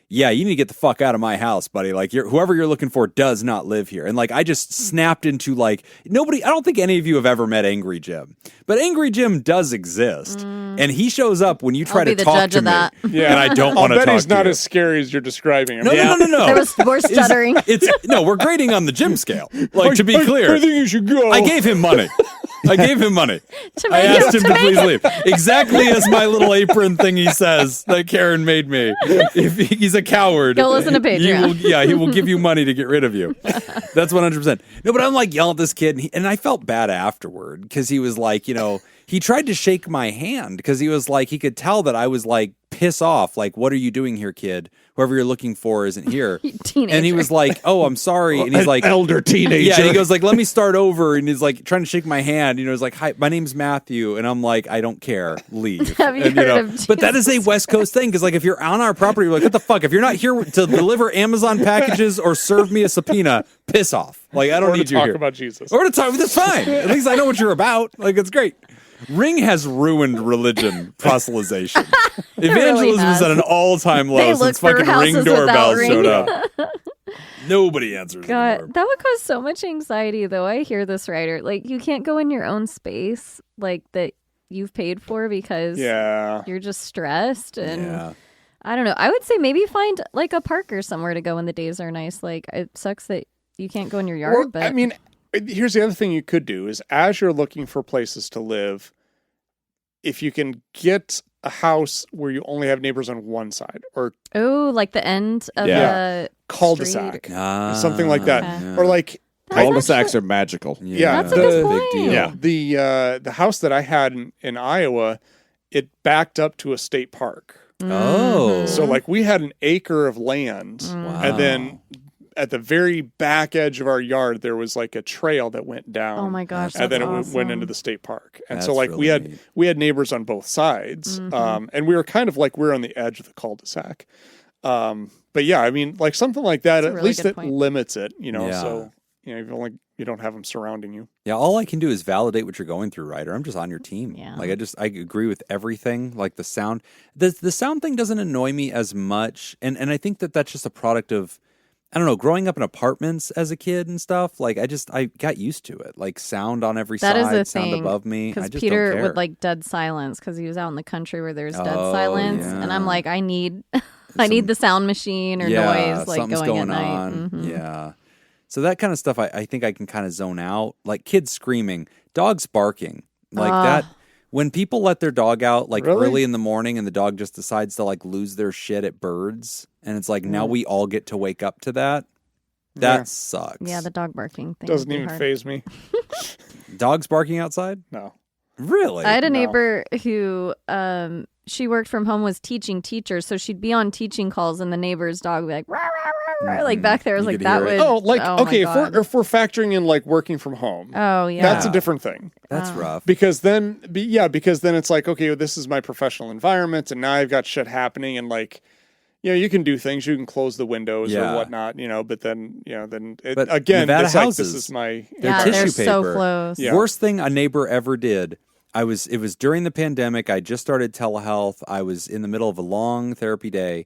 yeah, you need to get the fuck out of my house, buddy. Like, whoever you're looking for does not live here. And like, I just snapped into like, I don't think any of you have ever met Angry Jim, but Angry Jim does exist. And he shows up when you try I'll be to the talk judge to of me. that. Yeah. And I don't I'll want to bet talk he's to not you. as scary as you're describing him. No. There was more stuttering. No, we're grading on the Jim scale. Like, to be clear, I think you should go. I gave him money. I gave him money. To I make asked him to make please it- leave. Exactly as my little apron thing he says that Karen made me. If he's a coward, Go listen to Patreon. he will give you money to get rid of you. That's 100%. No, but I'm like yelling at this kid, and I felt bad afterward because he was like, he tried to shake my hand because he was like, he could tell that I was like, piss off. Like, what are you doing here, kid? Whoever you're looking for isn't here. Teenager. And he was like, oh, I'm sorry. And he's like, elder teenager. yeah, and he goes like, let me start over. And he's like trying to shake my hand. He's like, hi, my name's Matthew. And I'm like, I don't care. Leave. Have you And, heard of But that is a Jesus West Coast thing. Because like, if you're on our property, you're like, what the fuck? If you're not here to deliver Amazon packages or serve me a subpoena, piss off. Like, I don't Or need to you talk here. about Jesus. Or to talk, that's fine. At least I know what you're about. Like, it's great. Ring has ruined religion proselytization. Evangelism has. is at an all-time low They look since for fucking houses Ring without doorbells Ring. showed up. Nobody answers anymore. God, that would cause so much anxiety, though. I hear this writer. Like, you can't go in your own space, like, that you've paid for because you're just stressed. And Yeah. I don't know. I would say maybe find, like, a park or somewhere to go when the days are nice. Like, it sucks that you can't go in your yard, Or, but... I mean, here's the other thing you could do is as you're looking for places to live, if you can get a house where you only have neighbors on one side or Oh, like the end of the cul-de-sac, street. or something like that. Okay. Or like, Cul-de-sacs are magical. Yeah, That's a good big point. deal. the house that I had in Iowa, it backed up to a state park. Oh. So like we had an acre of land Wow. and then at the very back edge of our yard, there was like a trail that went down. Oh my gosh, And then it that's went awesome. into the state park. And That's so like really we neat. had neighbors on both sides. And we were kind of like, we're on the edge of the cul-de-sac. But yeah, I mean, like something like that, That's a at really least good it point. limits it, you know, Yeah. so, you know, you don't have them surrounding you. Yeah, all I can do is validate what you're going through, Ryder. I'm just on your team. Yeah. Like I agree with everything. Like the sound, the sound thing doesn't annoy me as much, and I think that's just a product of, I don't know, growing up in apartments as a kid and stuff. Like I got used to it. Like sound on every That side, is a sound thing. above me. I Because just Peter don't care. would like dead silence because he was out in the country where there's dead Oh, silence, yeah. and I'm like, I need the sound machine or noise like something's going at night. on. Mhm. Yeah. So that kind of stuff, I think I can kind of zone out. Like kids screaming, dogs barking, like that. When people let their dog out like Really? early in the morning and the dog just decides to like lose their shit at birds, and it's like now we all get to wake up to that. That Yeah. sucks. Yeah, the dog barking thing Doesn't would be even hard. faze me. Dogs barking outside? No. Really? I had a No. neighbor who she worked from home, was teaching teachers, so she'd be on teaching calls, and the neighbor's dog would be like, rah, rah, rah, rah, like back there. I was You like, could that hear it. would. Oh, like, oh my okay, God. if we're factoring in like working from home, Oh yeah. that's a different thing. That's rough. Because then it's like, okay, well, this is my professional environment, and now I've got shit happening, and like, you know, you can do things, you can close the windows Yeah. or whatnot, you know, but then, you know, But again, Nevada it's like, houses, this is my, yeah, tissue they're so paper. close. Yeah. Worst thing a neighbor ever did. It was during the pandemic. I just started telehealth. I was in the middle of a long therapy day,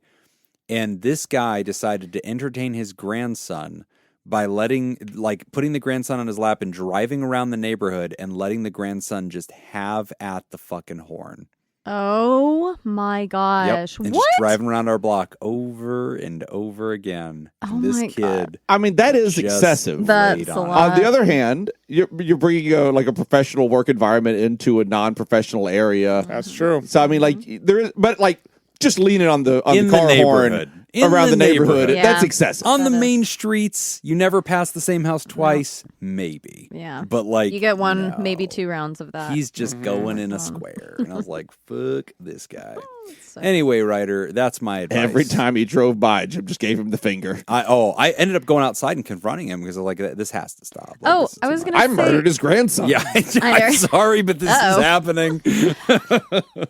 and this guy decided to entertain his grandson by putting the grandson on his lap and driving around the neighborhood and letting the grandson just have at the fucking horn. Oh my Yep. gosh! And What? just driving around our block over and over again. Oh And this my kid God. I mean, that is just excessive. That's laid a on it. lot. On the other hand, you're bringing a professional work environment into a non-professional area. that's true. So I mean, like there is, but like just leaning on the In the car horn neighborhood. In around the the neighborhood, neighborhood. Yeah. that's excessive. On the That is- main streets, you never pass the same house twice, maybe. Yeah. But like You get one, no. maybe 2 rounds of that. He's just going in a square. And I was like, fuck this guy. So- Anyway, Ryder, that's my advice. Every time he drove by, Jim just gave him the finger. I ended up going outside and confronting him because I was like, this has to stop. Like, Oh, this is I was too gonna I say. murdered his grandson. much. Yeah, I'm sorry, but this is Uh-oh. happening.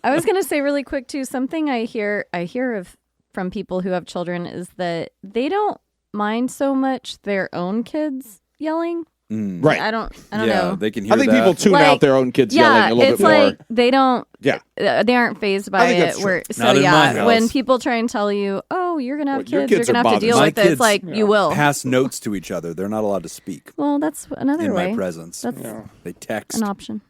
I was gonna say really quick too. Something I hear of from people who have children is that they don't mind so much their own kids yelling. Right. I don't Yeah, know. they can hear I think that. people tune Like, out their own kids yeah, yelling a little it's bit more. like they don't. Yeah. They aren't phased by I think it. that's true. Where, so Not in my yeah, house. when people try and tell you, "Oh, you're gonna have Well, your kids, you're kids gonna are have to bothered. deal My with it," kids it's like you will. pass notes to each other. They're not allowed to speak Well, that's another in way. my presence. That's They text. an option.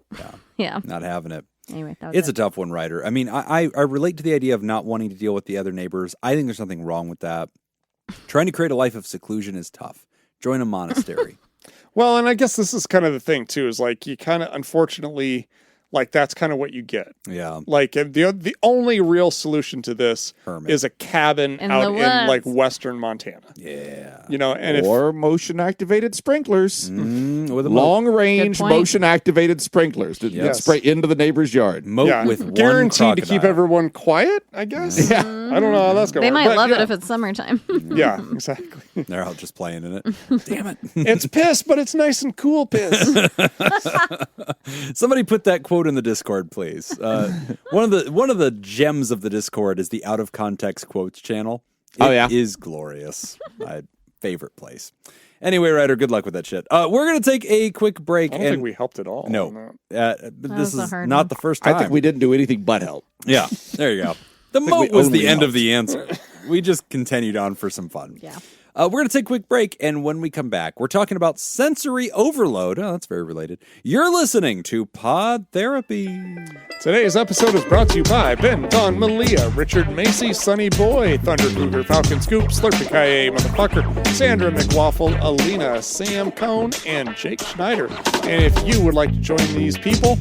Yeah. Not having it. Anyway, that was It's it. a tough one, Ryder. I mean, I relate to the idea of not wanting to deal with the other neighbors. I think there's nothing wrong with that. Trying to create a life of seclusion is tough. Join a monastery. Well, and I guess this is kind of the thing too, is like you kind of, unfortunately, like that's kind of what you get. Yeah. Like the only real solution to this Hermit. is a cabin In out the in like woods. western Montana. Yeah. You know, and Or motion activated sprinklers. With a Long range Good point. motion activated sprinklers that Yes. spray into the neighbor's yard. moat yeah, with one guaranteed to keep crocodile. everyone quiet, I guess. Yeah. I don't know how that's going. They might but love yeah. it if it's summertime. Yeah, exactly. They're out just playing in it. Damn it. It's piss, but it's nice and cool piss. Somebody put that quote in the Discord, please. One of the gems of the Discord is the Out of Context Quotes channel. Oh, yeah? It is glorious. My favorite place. Anyway, Ryder, good luck with that shit. We're going to take a quick break. I don't think we helped at all. on No. that. But That this was a is hard not one. the first time. I think we didn't do anything but help. Yeah, there you go. The we moat was only the end of helped. the answer. We just continued on for some fun. Yeah. We're going to take a quick break, and when we come back, we're talking about sensory overload. Oh, that's very related. You're listening to Pod Therapy. Today's episode is brought to you by Ben, Don, Malia, Richard Macy, Sunny Boy, Thunder Cougar, Falcon Scoop, Slurpy Kaye, Motherfucker, Sandra McWaffle, Alina, Sam Cohn, and Jake Schneider. And if you would like to join these people,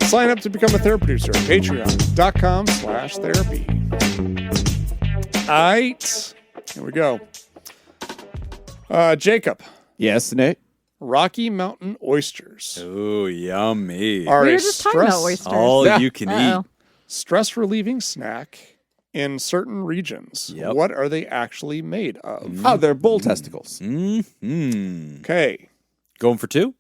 sign up to become a therapy producer at patreon.com/therapy. Alright, here we go. Jacob, Yes, Nick? Rocky Mountain oysters Oh, yummy. are We a were just talking about oysters. All Yeah. you can Uh-oh. eat. stress relieving snack in certain regions. Yep. What are they actually made of? Oh, they're bull testicles. Mm-hmm. Okay. Going for two?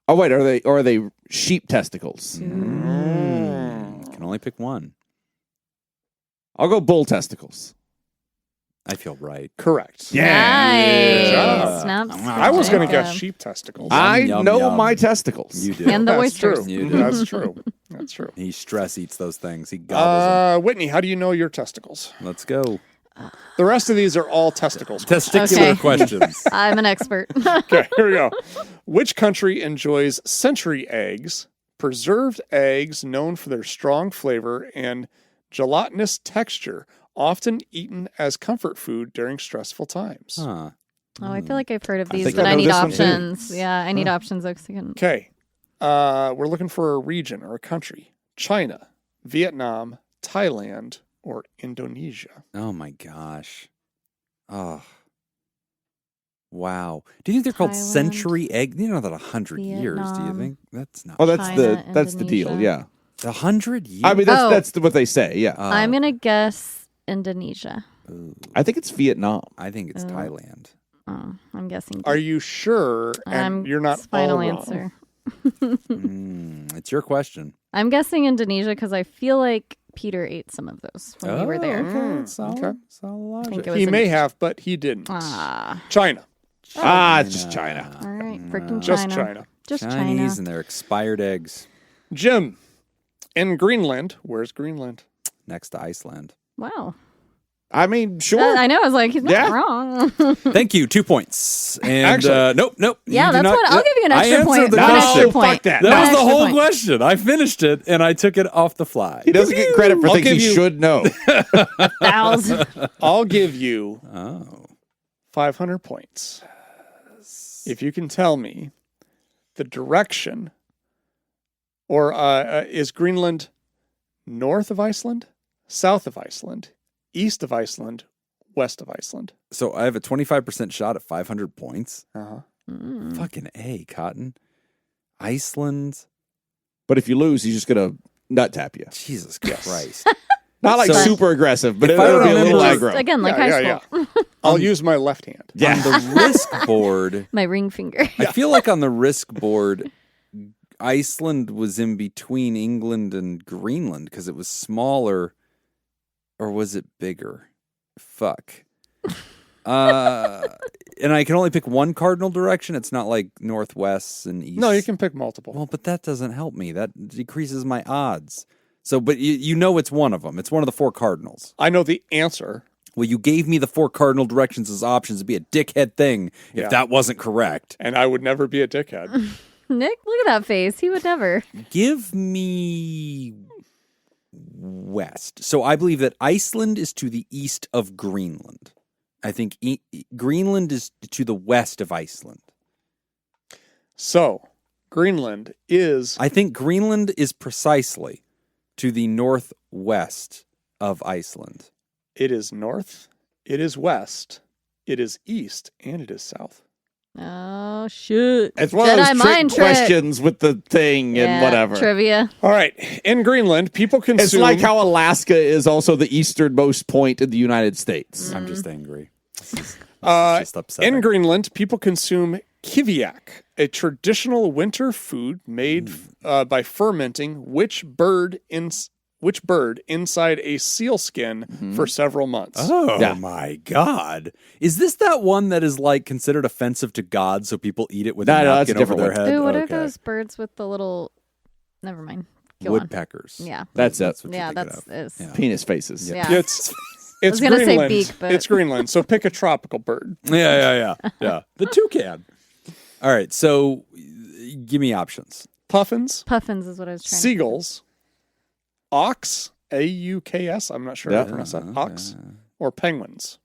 Oh, wait, are they sheep testicles? Can only pick one. I'll go bull testicles. I feel right. Correct. Nice. Yeah. Snaps. I was going to guess Jacob. sheep testicles. I Yum, know yum. my testicles. You do. And the That's oysters. true. You do. That's true. That's true. He stress eats those things. He gobbles Whitney, how do you know your testicles? them. Let's go. The rest of these are all testicles. Testicular Okay. questions. I'm an expert. Okay, here we go. Which country enjoys century eggs, preserved eggs known for their strong flavor and gelatinous texture, often eaten as comfort food during stressful times? Huh. Oh, I feel like I've heard of I these, think but I I know need this one too. options. Yeah, I need options. So I can... Okay, we're looking for a region or a country. China, Vietnam, Thailand, or Indonesia. Oh my gosh. Oh. Wow. Do you think they're called Thailand, century egg? You know that 100 years, do you Vietnam. think? That's not. Oh, that's China, that's the deal. Indonesia. Yeah. 100 years? I mean, Oh. that's what they say. Yeah. I'm going to guess Indonesia. I think it's Vietnam. I think it's Thailand. Oh, I'm guessing. Are you sure? And you're not final all wrong. answer. It's your question. I'm guessing Indonesia because I feel like Peter ate some of those when we were there. Okay. Solid, okay. solid I think logic. it was He may in- have, but he didn't. Ah, China. It's just China. all right, freaking Just China. China. Just Chinese China. and their expired eggs Jim, in Greenland, where's Greenland? next to Iceland. Wow. I mean, sure. I know. I was like, he's not Yeah. wrong. Thank you. 2 points. And Actually- nope. Yeah, you do that's not- what- I'll give you an I extra answered point. the One question. extra fuck point. that. That One was the extra whole point. question. I finished it and I took it off the fly. He doesn't get credit for I'll things he give you- should know. 1,000. I'll give you Oh. 500 points. If you can tell me the direction, or is Greenland north of Iceland, south of Iceland, east of Iceland, west of Iceland? So I have a 25% shot at 500 points. Uh-huh. Fucking A, Cotton. Iceland. But if you lose, he's just gonna nut tap you. Jesus Christ. Not like So- super aggressive, but If it'll I be a little remember- aggro. Again, like Yeah, high yeah, school. I'll use my left hand. On the risk board, My ring finger. I feel like on the risk board, Iceland was in between England and Greenland because it was smaller, or was it bigger? Fuck. And I can only pick one cardinal direction. It's not like northwest and east. No, you can pick multiple. Well, but that doesn't help me. That decreases my odds. So, but you know it's one of them. It's one of the 4 cardinals. I know the answer. Well, you gave me the 4 cardinal directions as options. It'd be a dickhead thing if Yeah. that wasn't correct. And I would never be a dickhead. Nick, look at that face. He would never. Give me west. So I believe that Iceland is to the east of Greenland. I think Greenland is to the west of Iceland. So, Greenland is I think Greenland is precisely to the northwest of Iceland. it is north, it is west, it is east, and it is south. Oh, shoot. It's one of Jedi those mind trick trick. questions with the thing and Yeah, whatever. Trivia. All right, in Greenland, people consume. It's like how Alaska is also the easternmost point in the United States. I'm just angry. This is just in upsetting. Greenland, people consume kiviak, a traditional winter food made by fermenting which bird inside a seal skin for several months. Oh Yeah. my God! Is this that one that is like considered offensive to God, so people eat it with No, a no, that's a napkin over different their one. head? Ooh, what are Okay. those birds with the little... Never mind. Go on. Woodpeckers? Yeah. That's it. That's what Yeah, you're thinking that's... of. Is. Yeah. Penis faces. Yeah. It's gonna say Greenland. beak, but- It's Greenland. So pick a tropical bird. Yeah. The toucan. All right, so give me options. Puffins, Puffins is what I was trying seagulls, auks, A-U-K-S. I'm not sure how to pronounce that. Auks or penguins.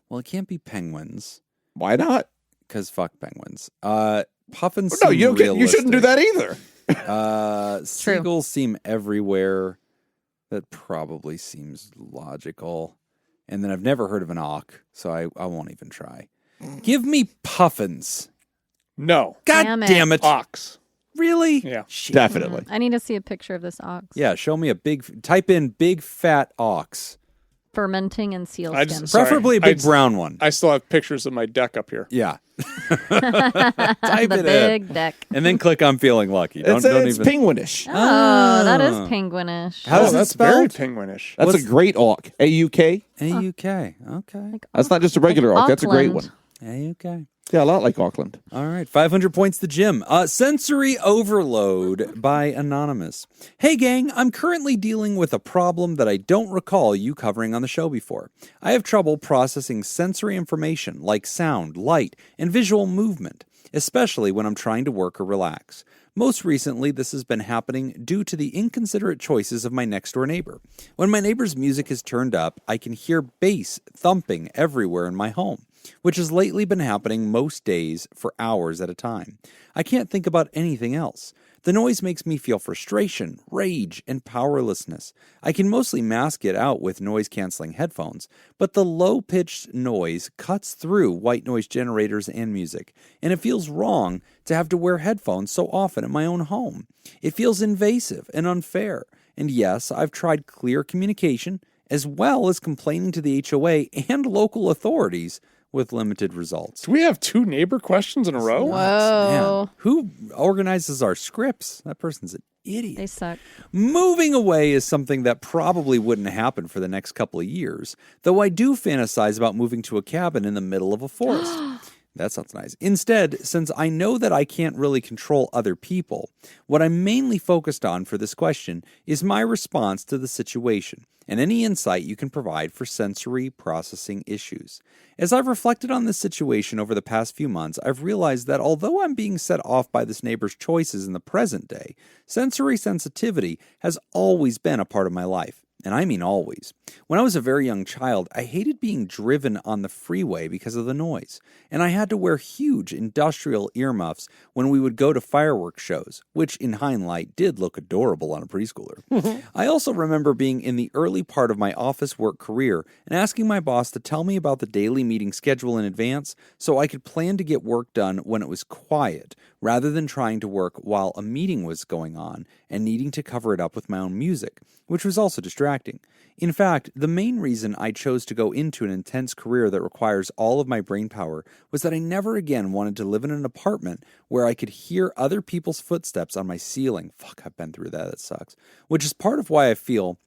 Well, it can't be penguins Why not? because fuck penguins. Puffins. No, seem you don't get, you shouldn't do realistic. that either. Seagulls seem everywhere. That probably seems logical. And then I've never heard of an auk, so I won't even try. Give me puffins. No. God Damn it. damn it. Auks. Really? Yeah. Shit. Definitely. I need to see a picture of this ox. Yeah, show me type in big fat ox. fermenting in sealskin. Sorry. Preferably a big brown one. I still have pictures of my deck up here. Yeah. Type The it big in. deck. And then click on feeling lucky. It's penguinish. Oh, that is penguinish. How does it that's very spelled? penguinish. That's a great auk. AUK. AUK. Okay. That's not just a regular auk. That's a great one. AUK. Yeah, a lot like Auckland. All right, 500 points to Jim. Sensory overload by Anonymous. Hey, gang, I'm currently dealing with a problem that I don't recall you covering on the show before. I have trouble processing sensory information like sound, light, and visual movement, especially when I'm trying to work or relax. Most recently, this has been happening due to the inconsiderate choices of my next-door neighbor. When my neighbor's music is turned up, I can hear bass thumping everywhere in my home, which has lately been happening most days for hours at a time. I can't think about anything else. The noise makes me feel frustration, rage, and powerlessness. I can mostly mask it out with noise-canceling headphones, but the low-pitched noise cuts through white noise generators and music, and it feels wrong to have to wear headphones so often in my own home. It feels invasive and unfair. And yes, I've tried clear communication, as well as complaining to the HOA and local authorities, with limited results. Do we have 2 neighbor questions in a row? Whoa. Man, who organizes our scripts? That person's an idiot. They suck. Moving away is something that probably wouldn't happen for the next couple of years, though I do fantasize about moving to a cabin in the middle of a forest. That sounds nice. Instead, since I know that I can't really control other people, what I'm mainly focused on for this question is my response to the situation and any insight you can provide for sensory processing issues. As I've reflected on this situation over the past few months, I've realized that although I'm being set off by this neighbor's choices in the present day, sensory sensitivity has always been a part of my life. And I mean always. When I was a very young child, I hated being driven on the freeway because of the noise, and I had to wear huge industrial earmuffs when we would go to fireworks shows, which in hindsight did look adorable on a preschooler. I also remember being in the early part of my office work career and asking my boss to tell me about the daily meeting schedule in advance so I could plan to get work done when it was quiet, rather than trying to work while a meeting was going on and needing to cover it up with my own music, which was also distracting. In fact, the main reason I chose to go into an intense career that requires all of my brain power was that I never again wanted to live in an apartment where I could hear other people's footsteps on my ceiling. Fuck, I've been through that. That sucks. Which is part of why I feel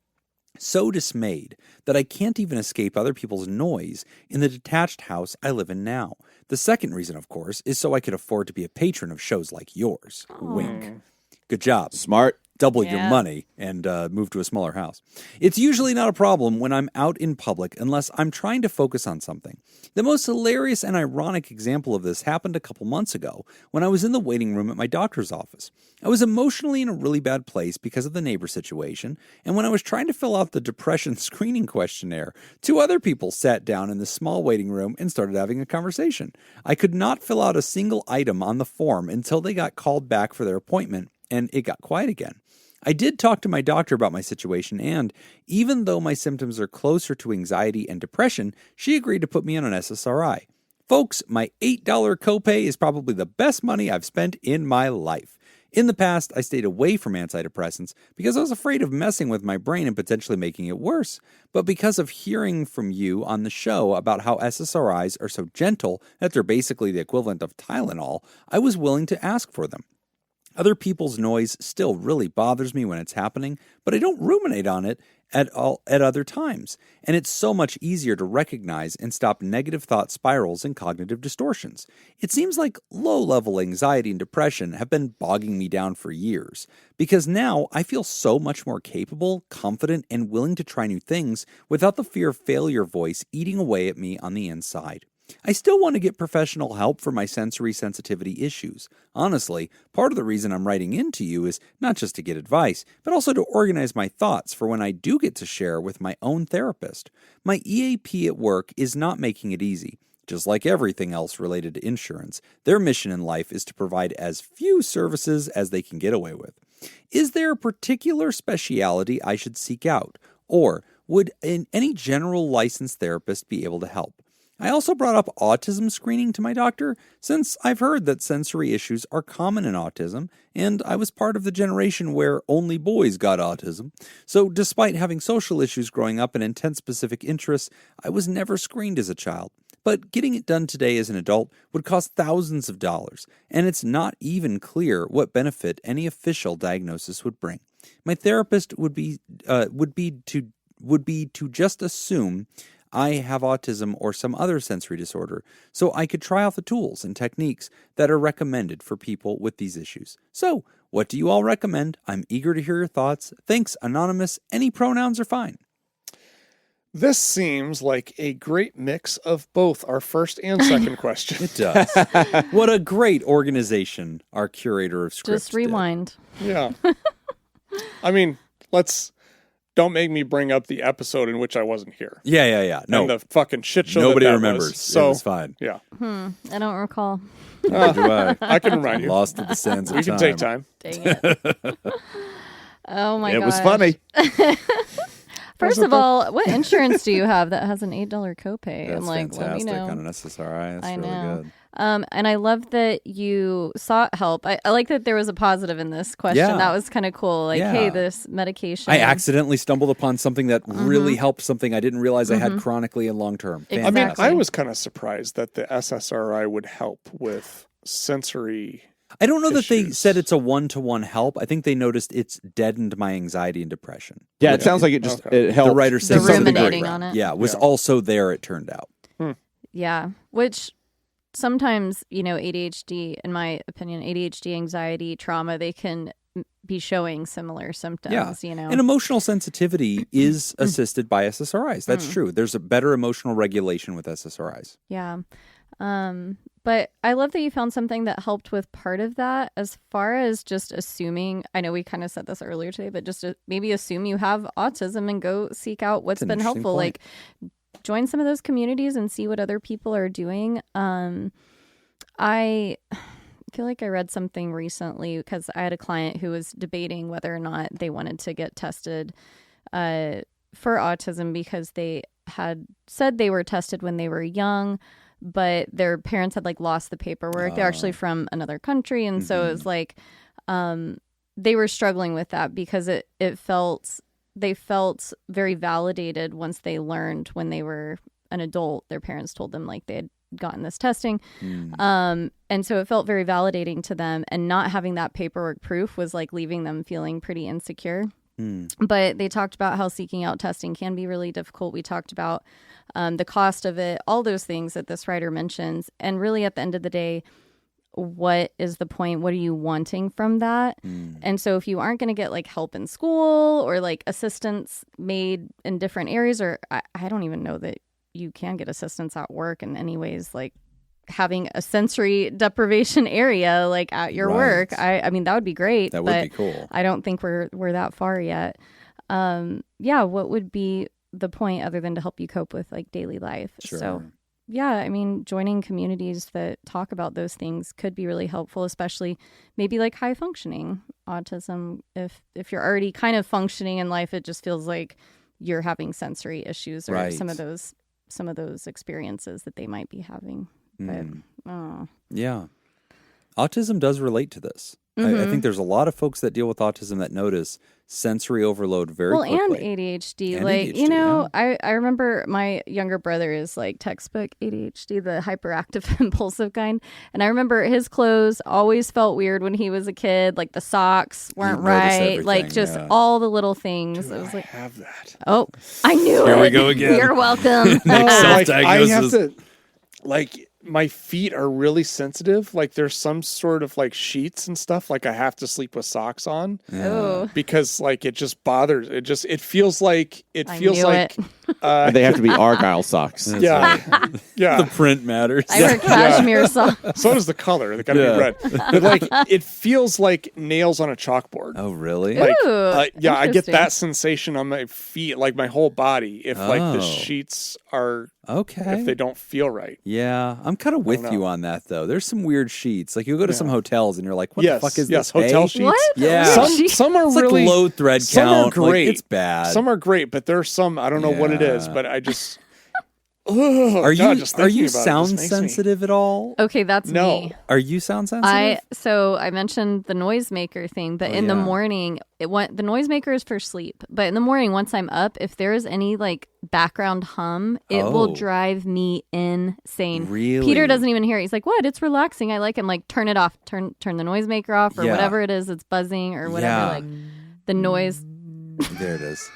so dismayed that I can't even escape other people's noise in the detached house I live in now. The second reason, of course, is so I could afford to be a patron of shows like yours. Wink. Good job. Smart. Double your money and move to a smaller house. It's usually not a problem when I'm out in public unless I'm trying to focus on something. The most hilarious and ironic example of this happened a couple months ago when I was in the waiting room at my doctor's office. I was emotionally in a really bad place because of the neighbor situation, and when I was trying to fill out the depression screening questionnaire, 2 other people sat down in the small waiting room and started having a conversation. I could not fill out a single item on the form until they got called back for their appointment, and it got quiet again. I did talk to my doctor about my situation, and even though my symptoms are closer to anxiety and depression, she agreed to put me on an SSRI. Folks, my $8 copay is probably the best money I've spent in my life. In the past, I stayed away from antidepressants because I was afraid of messing with my brain and potentially making it worse. But because of hearing from you on the show about how SSRIs are so gentle that they're basically the equivalent of Tylenol, I was willing to ask for them. Other people's noise still really bothers me when it's happening, but I don't ruminate on it at other times. And it's so much easier to recognize and stop negative thought spirals and cognitive distortions. It seems like low-level anxiety and depression have been bogging me down for years, because now I feel so much more capable, confident, and willing to try new things without the fear of failure voice eating away at me on the inside. I still want to get professional help for my sensory sensitivity issues. Honestly, part of the reason I'm writing into you is not just to get advice, but also to organize my thoughts for when I do get to share with my own therapist. My EAP at work is not making it easy. Just like everything else related to insurance, their mission in life is to provide as few services as they can get away with. Is there a particular specialty I should seek out? Or would any general licensed therapist be able to help? I also brought up autism screening to my doctor, since I've heard that sensory issues are common in autism, and I was part of the generation where only boys got autism. So despite having social issues growing up and intense specific interests, I was never screened as a child. But getting it done today as an adult would cost thousands of dollars, and it's not even clear what benefit any official diagnosis would bring. My therapist would be to just assume I have autism or some other sensory disorder, so I could try out the tools and techniques that are recommended for people with these issues. So, what do you all recommend? I'm eager to hear your thoughts. Thanks, Anonymous. Any pronouns are fine. This seems like a great mix of both our first and second question. It does. What a great organization our curator of scripts Just rewind. Yeah. I mean, don't make me bring up the episode in which I wasn't here. Yeah. No, and the fucking shit show. nobody that remembers. Was. So it was fine. Yeah. I don't recall. Neither do I. I can remind you. Lost to the sands of We time. can take time. Dang it. Oh my god. It was funny. First of all, what insurance do you have that has an $8 copay? That's I'm like, fantastic let me know. on an SSRI. That's I really know. good. And I love that you sought help. I like that there was a positive in this question. Yeah. That was kind of cool. Like, Yeah. hey, this medication. I accidentally stumbled upon something that really helped something I didn't realize I had chronically and long term. Exactly. I mean, Exactly. I was kind of surprised that the SSRI would help with sensory. I don't know that they issues. said it's a one-to-one help. I think they noticed it's deadened my anxiety and depression. Yeah, it sounds like it just Okay. it helped. The writer The said something ruminating great. on it. Yeah, was Yeah. also there, it turned out. Yeah. Which sometimes, ADHD, in my opinion, ADHD, anxiety, trauma, they can be showing similar symptoms, And emotional sensitivity is assisted by SSRIs. That's true. There's a better emotional regulation with SSRIs. Yeah. But I love that you found something that helped with part of that. As far as just assuming, I know we kind of said this earlier today, but just to maybe assume you have autism and go seek out what's That's an been interesting helpful. point. Like, join some of those communities and see what other people are doing. I feel like I read something recently because I had a client who was debating whether or not they wanted to get tested for autism because they had said they were tested when they were young, but their parents had lost the paperwork. They're actually from another country. And so it was like they were struggling with that because they felt very validated once they learned when they were an adult. Their parents told them they had gotten this testing. And so it felt very validating to them, and not having that paperwork proof was leaving them feeling pretty insecure. But they talked about how seeking out testing can be really difficult. We talked about the cost of it, all those things that this writer mentions. And really at the end of the day, what is the point? What are you wanting from that? And so if you aren't going to get help in school or assistance made in different areas, or I don't even know that you can get assistance at work in any ways, having a sensory deprivation area at your work. I mean, that would be great. That would be cool. I don't think we're that far yet. What would be the point other than to help you cope with daily life? Sure. So yeah, I mean, joining communities that talk about those things could be really helpful, especially maybe high functioning autism. If you're already kind of functioning in life, it just feels like you're having sensory issues or Right. some of those experiences that they might be having. But Yeah. Autism does relate to this. I think there's a lot of folks that deal with autism that notice sensory overload very quickly. and ADHD. And ADHD, I remember my younger brother is textbook ADHD, the hyperactive impulsive kind. And I remember his clothes always felt weird when he was a kid. The socks weren't You notice right. everything, Just yeah. all the little things. Dude, It was I have that. oh, I knew Here it. we go again. You're welcome. I have to, my feet are really sensitive. There's some sort of sheets and stuff. I have to sleep with socks on Oh, because it just bothers. It feels like I knew it. And they have to be Argyle socks. yeah, yeah. The print matters. I wear cashmere socks. So does the color. They gotta Yeah. be red. But it feels like nails on a chalkboard. Oh, really? Ooh, I get interesting. that sensation on my feet, my whole body. If Oh. the sheets are, Okay. if they don't feel right. Yeah, I'm kind of with know. you on that, though. There's some weird sheets. You go to some hotels and you're like, what Yes, the fuck is yes, this? hotel hay? sheets. What? Yeah. Weird Some are It's really low thread some count. are great. It's bad. Some are great, but there's some I don't know what it is, Yeah. but I just Are God, you just thinking about it sound just makes sensitive at all? Okay, that's No. me. Are you sound sensitive? I mentioned the noisemaker thing, but in the morning, the noisemaker is for sleep. But in the morning, once I'm up, if there is any like background hum, it will drive me insane. Really? Peter doesn't even hear it. He's like, "What? It's relaxing." I like him. Like, turn it off. Turn the noisemaker off, or whatever it is that's buzzing, or whatever. Like the noise. There it is.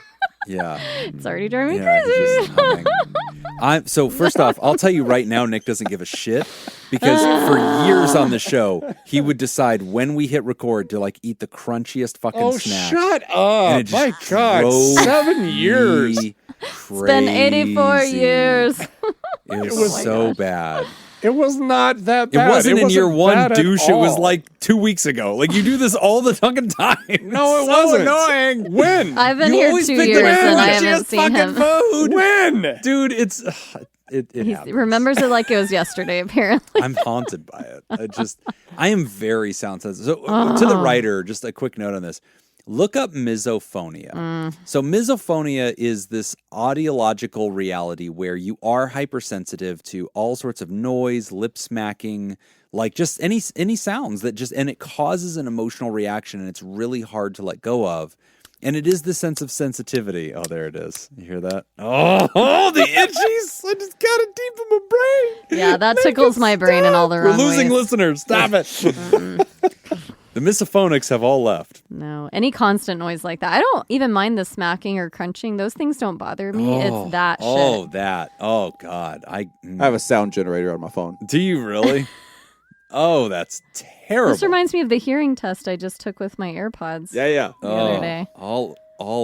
Yeah. It's already driving me It's crazy. just humming. So first off, I'll tell you right now, Nick doesn't give a shit because for years on the show, he would decide when we hit record to like eat the crunchiest fucking snack. Shut And up. it just My God. drove 7 years. me It's been 84 crazy. years. It was so bad. It was not that It bad. wasn't in year one, bad at douche. It was all. like 2 weeks ago. Like you do this all the fucking time. No, it It's wasn't. so annoying. When? I've been You here always 2 pick the years and I crunchiest haven't seen fucking him. food. When? Dude, it He happens. remembers it like it was yesterday, apparently. I'm haunted by it. I am very sound sensitive. So to the writer, just a quick note on this. Look up misophonia. So misophonia is this audiological reality where you are hypersensitive to all sorts of noise, lip smacking, like just any sounds that and it causes an emotional reaction and it's really hard to let go of. And it is the sense of sensitivity. Oh, there it is. You hear that? Oh, the itchies. I just got it deep in my brain. Yeah, that tickles my brain in all the We're wrong losing ways. listeners. Stop it. The misophonics have all left. No, any constant noise like that. I don't even mind the smacking or crunching. Those things don't bother me. It's that shit. Oh, that. Oh, God. I have a sound generator on my phone. Do you really? Oh, that's terrible. This reminds me of the hearing test I just took with my AirPods Yeah. the other day. All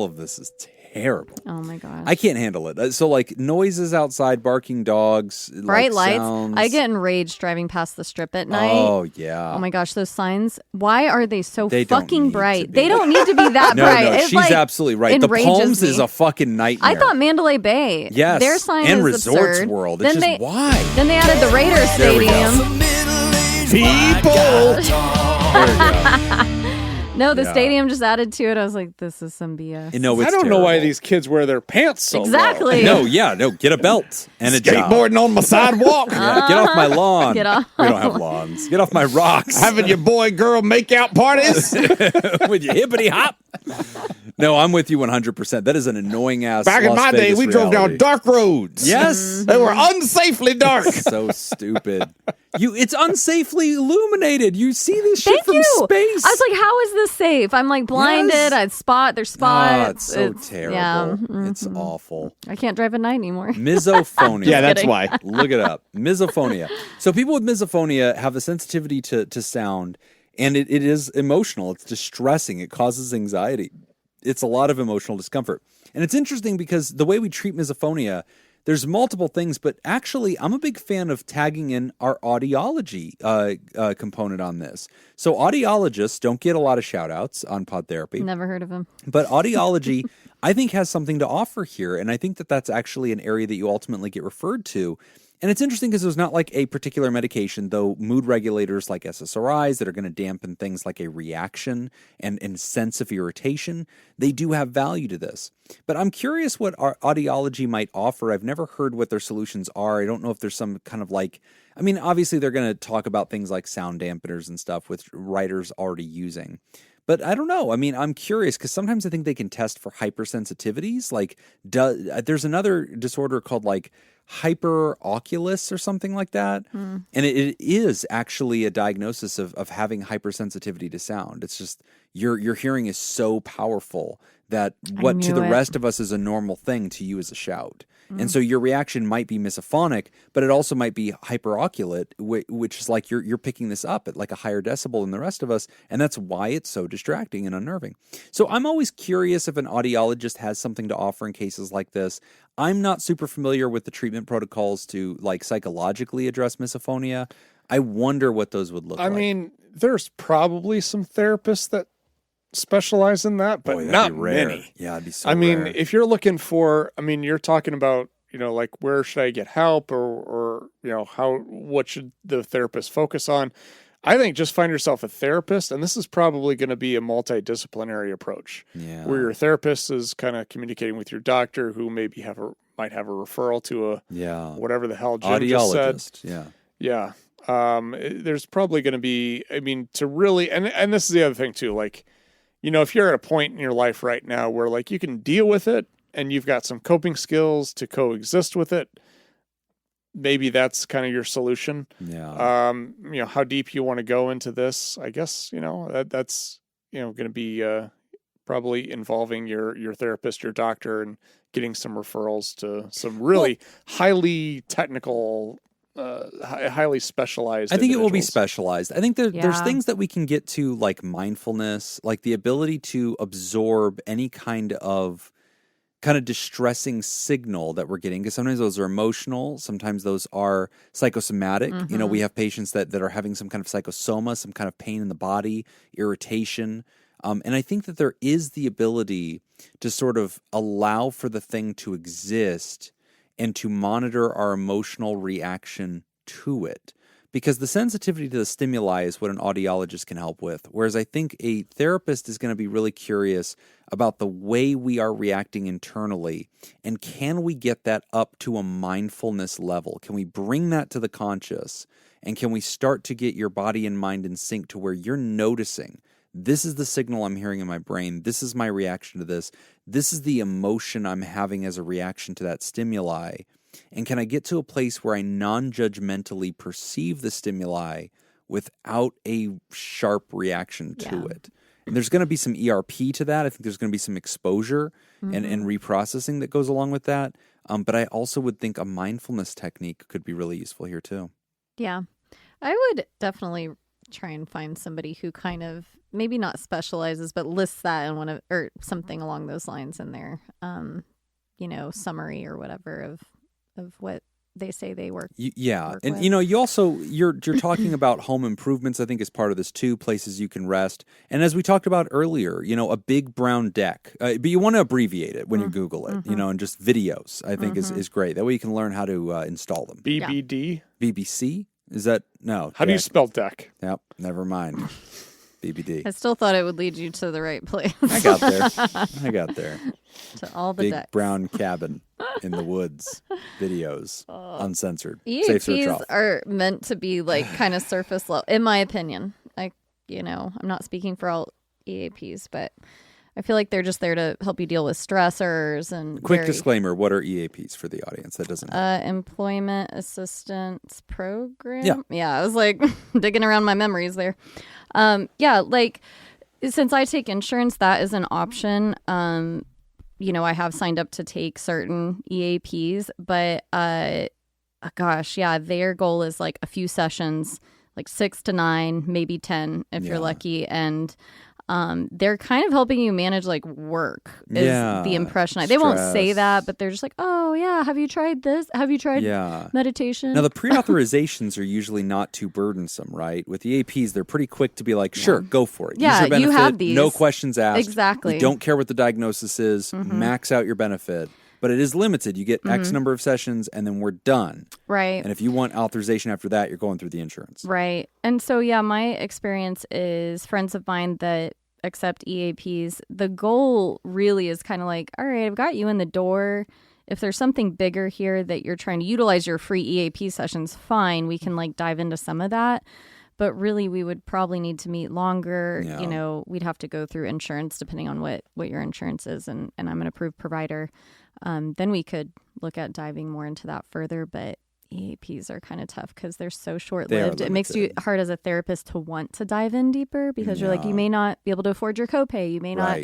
of this is terrible. Oh my gosh. I can't handle it. So, like, noises outside, barking dogs, Bright like, lights. sounds. I get enraged driving past the strip at night. Oh, yeah. Oh my gosh, those signs. Why are they so They don't fucking need to bright? be. They don't need to be that No, bright. no, It, she's like, absolutely right. The enrages Palms me. is a fucking nightmare. I thought Mandalay Bay. Yes, Their sign and is Resorts absurd. World. It's Then just why? Then they added the Raiders There we go. Stadium. People! There we go. No, the Yeah. stadium just added to it. I was like, this is some BS. No, it's I don't know why terrible. these kids wear their pants so low. Exactly. No, get a belt and a job. Skateboarding on my sidewalk. Yeah, get off my lawn. Get off We don't have lawns. Get off my rocks. Having your boy-girl make-out parties. With your hippity hop. No, I'm with you 100%. That is an annoying ass. Back in Las my day, Vegas we drove down reality. dark roads. Yes. They were unsafely dark. So stupid. It's unsafely illuminated. You see this shit Thank from you. space. I was like, how is this safe? I'm like blinded. Yes. There's spots. Oh, it's so terrible. Yeah. It's awful. I can't drive at night anymore. Misophonia. Yeah, that's kidding. why. Look it up. Misophonia. So people with misophonia have a sensitivity to sound, and it is emotional. It's distressing. It causes anxiety. It's a lot of emotional discomfort. And it's interesting because the way we treat misophonia, there's multiple things, but actually I'm a big fan of tagging in our audiology component on this. So audiologists don't get a lot of shout outs on Pod Therapy. Never heard of him. But audiology, I think, has something to offer here. And I think that that's actually an area that you ultimately get referred to. And it's interesting because there's not like a particular medication, though mood regulators like SSRIs that are going to dampen things like a reaction and sense of irritation, they do have value to this. But I'm curious what our audiology might offer. I've never heard what their solutions are. I don't know if there's some kind of like, I mean, obviously they're going to talk about things like sound dampeners and stuff with writers already using. But I don't know. I mean, I'm curious because sometimes I think they can test for hypersensitivities. Like, there's another disorder called like hyperoculus or something like that. And it is actually a diagnosis of having hypersensitivity to sound. It's just your hearing is so powerful that what to knew the it. rest of us is a normal thing to you is a shout. And so your reaction might be misophonic, but it also might be hyperoculate, which is like you're picking this up at like a higher decibel than the rest of us, and that's why it's so distracting and unnerving. So I'm always curious if an audiologist has something to offer in cases like this. I'm not super familiar with the treatment protocols to like psychologically address misophonia. I wonder what those would look like. I mean, there's probably some therapists that specialize in that, but Boy, that'd not be rare. many. Yeah, it'd be so I mean, rare. if you're looking for, I mean, you're talking about, like where should I get help or what should the therapist focus on? I think just find yourself a therapist, and this is probably going to be a multidisciplinary approach Yeah. where your therapist is kind of communicating with your doctor who maybe have might have a referral to Yeah. whatever the hell Jim just said. Audiologist, Yeah. There's probably going to be, I mean, to really, and this is the other thing too, like, if you're at a point in your life right now where like you can deal with it and you've got some coping skills to coexist with it, maybe that's kind of your solution. Yeah. How deep you want to go into this, I guess, that's, going to be, probably involving your therapist, your doctor, and getting some referrals to some really highly technical, highly specialized. I think it will be individuals. specialized. I think there's things that we can get to, like mindfulness, like the ability to absorb any kind of distressing signal that we're getting, because sometimes those are emotional, sometimes those are psychosomatic. We have patients that are having some kind of psychosoma, some kind of pain in the body, irritation. And I think that there is the ability to sort of allow for the thing to exist and to monitor our emotional reaction to it. Because the sensitivity to the stimuli is what an audiologist can help with. Whereas I think a therapist is going to be really curious about the way we are reacting internally. And can we get that up to a mindfulness level? Can we bring that to the conscious? And can we start to get your body and mind in sync to where you're noticing, this is the signal I'm hearing in my brain. This is my reaction to this. This is the emotion I'm having as a reaction to that stimuli. And can I get to a place where I non-judgmentally perceive the stimuli without a sharp reaction to it? And there's going to be some ERP to that. I think there's going to be some exposure and reprocessing that goes along with that. But I also would think a mindfulness technique could be really useful here too. Yeah. I would definitely try and find somebody who kind of maybe not specializes, but lists that in one of, or something along those lines in their, summary or whatever of what they say they work. Work and with. you also you're talking about home improvements. I think is part of this too. Places you can rest, and as we talked about earlier, a big brown deck. But you want to abbreviate it when you Google it, and just videos. I think is great. That way you can learn how to install them. BBD? BBC? Is that no? How do you spell deck? Yep, never mind. BBD. I still thought it would lead you to the right place. I got there. To all the big decks. brown cabin in the woods. Videos, uncensored. Safe search EAPs off. are meant to be like kind of surface level, in my opinion. I'm not speaking for all EAPs, but I feel like they're just there to help you deal with stressors and Quick disclaimer, what are EAPs for the audience that doesn't know? Employment Assistance Program. Yeah, I was like digging around my memories there. Since I take insurance, that is an option. I have signed up to take certain EAPs, but their goal is like a few sessions, like 6 to 9, maybe 10 if you're lucky, and they're kind of helping you manage like work is the impression. They won't say that, but they're just like, oh yeah, have you tried this? Have you tried meditation? Now the pre-authorizations are usually not too burdensome, right? With the APs, they're pretty quick to be like, sure, go for it. Yeah, use your benefit, you have these. No questions asked. Exactly. You don't care what the diagnosis is. Max out your benefit. But it is limited. You get X number of sessions, and then we're done. Right. And if you want authorization after that, you're going through the insurance. Right. And so, my experience is friends of mine that accept EAPs, the goal really is kind of like, all right, I've got you in the door. If there's something bigger here that you're trying to utilize your free EAP sessions, fine, we can like dive into some of that. But really, we would probably need to meet longer. Yeah. We'd have to go through insurance depending on what your insurance is. And I'm an approved provider. Then we could look at diving more into that further. But EAPs are kind of tough because they're so short-lived. It makes you hard as a therapist to want to dive in deeper because you're like, you may not be able to afford your copay. You may not,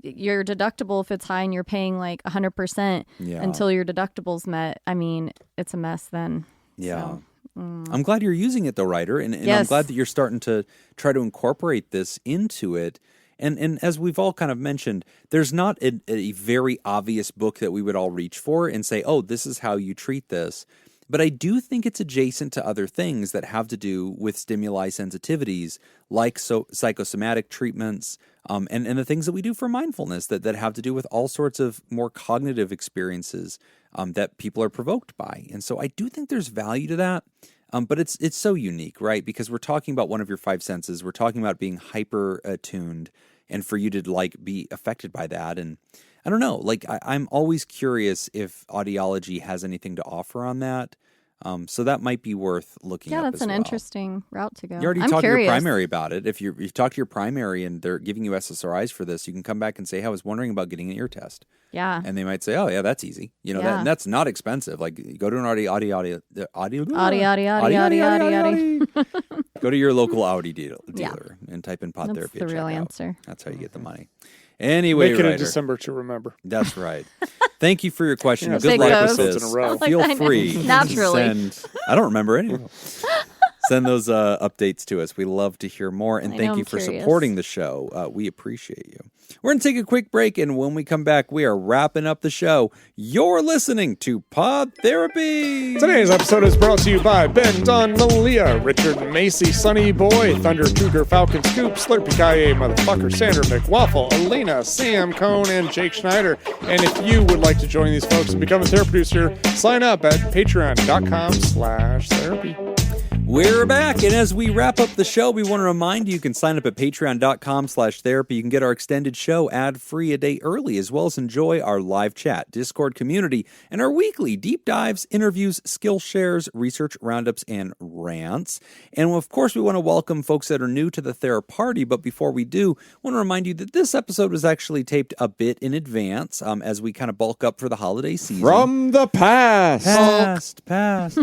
your deductible, if it's high and you're paying like 100% until your deductible's met. I mean, it's a mess then. Yeah. So, I'm glad you're using it though, Ryder. And Yes. I'm glad that you're starting to try to incorporate this into it. And as we've all kind of mentioned, there's not a very obvious book that we would all reach for and say, oh, this is how you treat this. But I do think it's adjacent to other things that have to do with stimuli sensitivities, like psychosomatic treatments, and the things that we do for mindfulness that have to do with all sorts of more cognitive experiences that people are provoked by. And so I do think there's value to that. But it's so unique, right? Because we're talking about one of your 5 senses. We're talking about being hyper attuned, and for you to like be affected by that. And I don't know. Like, I'm always curious if audiology has anything to offer on that. So that might be worth looking up. Yeah, that's as an well. interesting route to go. You already I'm talked to your curious. primary about it. If you talk to your primary and they're giving you SSRIs for this, you can come back and say, hey, I was wondering about getting an ear test. Yeah. And they might say, oh, yeah, that's easy. You know, Yeah. and that's not expensive. Like, you go to an Audi. Go to your local Audi dealer and type in Pod That's Therapy. the at real checkout. answer. That's how you get the money. Anyway, Make it Ryder, in December to remember. That's right. Thank you for your question. Yeah, Good big luck goes. with Episodes this. in a row. Like, Feel I know. free to Naturally. send. I don't remember any of them. Send those updates to us. We love to hear more. And I thank know, you I'm for curious. supporting the show. We appreciate you. We're going to take a quick break. And when we come back, we are wrapping up the show. You're listening to Pod Therapy. Today's episode is brought to you by Ben, Don, Malia, Richard, Macy, Sunny Boy, Thunder, Cougar, Falcon, Scoop, Slurpee, Kaye, Motherfucker, Sandra, McWaffle, Elena, Sam, Cone, and Jake Schneider. And if you would like to join these folks and become a therapy producer, sign up at patreon.com/therapy. We're back, and as we wrap up the show, we want to remind you can sign up at patreon.com/therapy. You can get our extended show ad-free a day early, as well as enjoy our live chat, Discord community, and our weekly deep dives, interviews, skill shares, research roundups, and rants. And of course, we want to welcome folks that are new to the Theraparty, but before we do, I want to remind you that this episode was actually taped a bit in advance as we kind of bulk up for the holiday season. From the past. Past.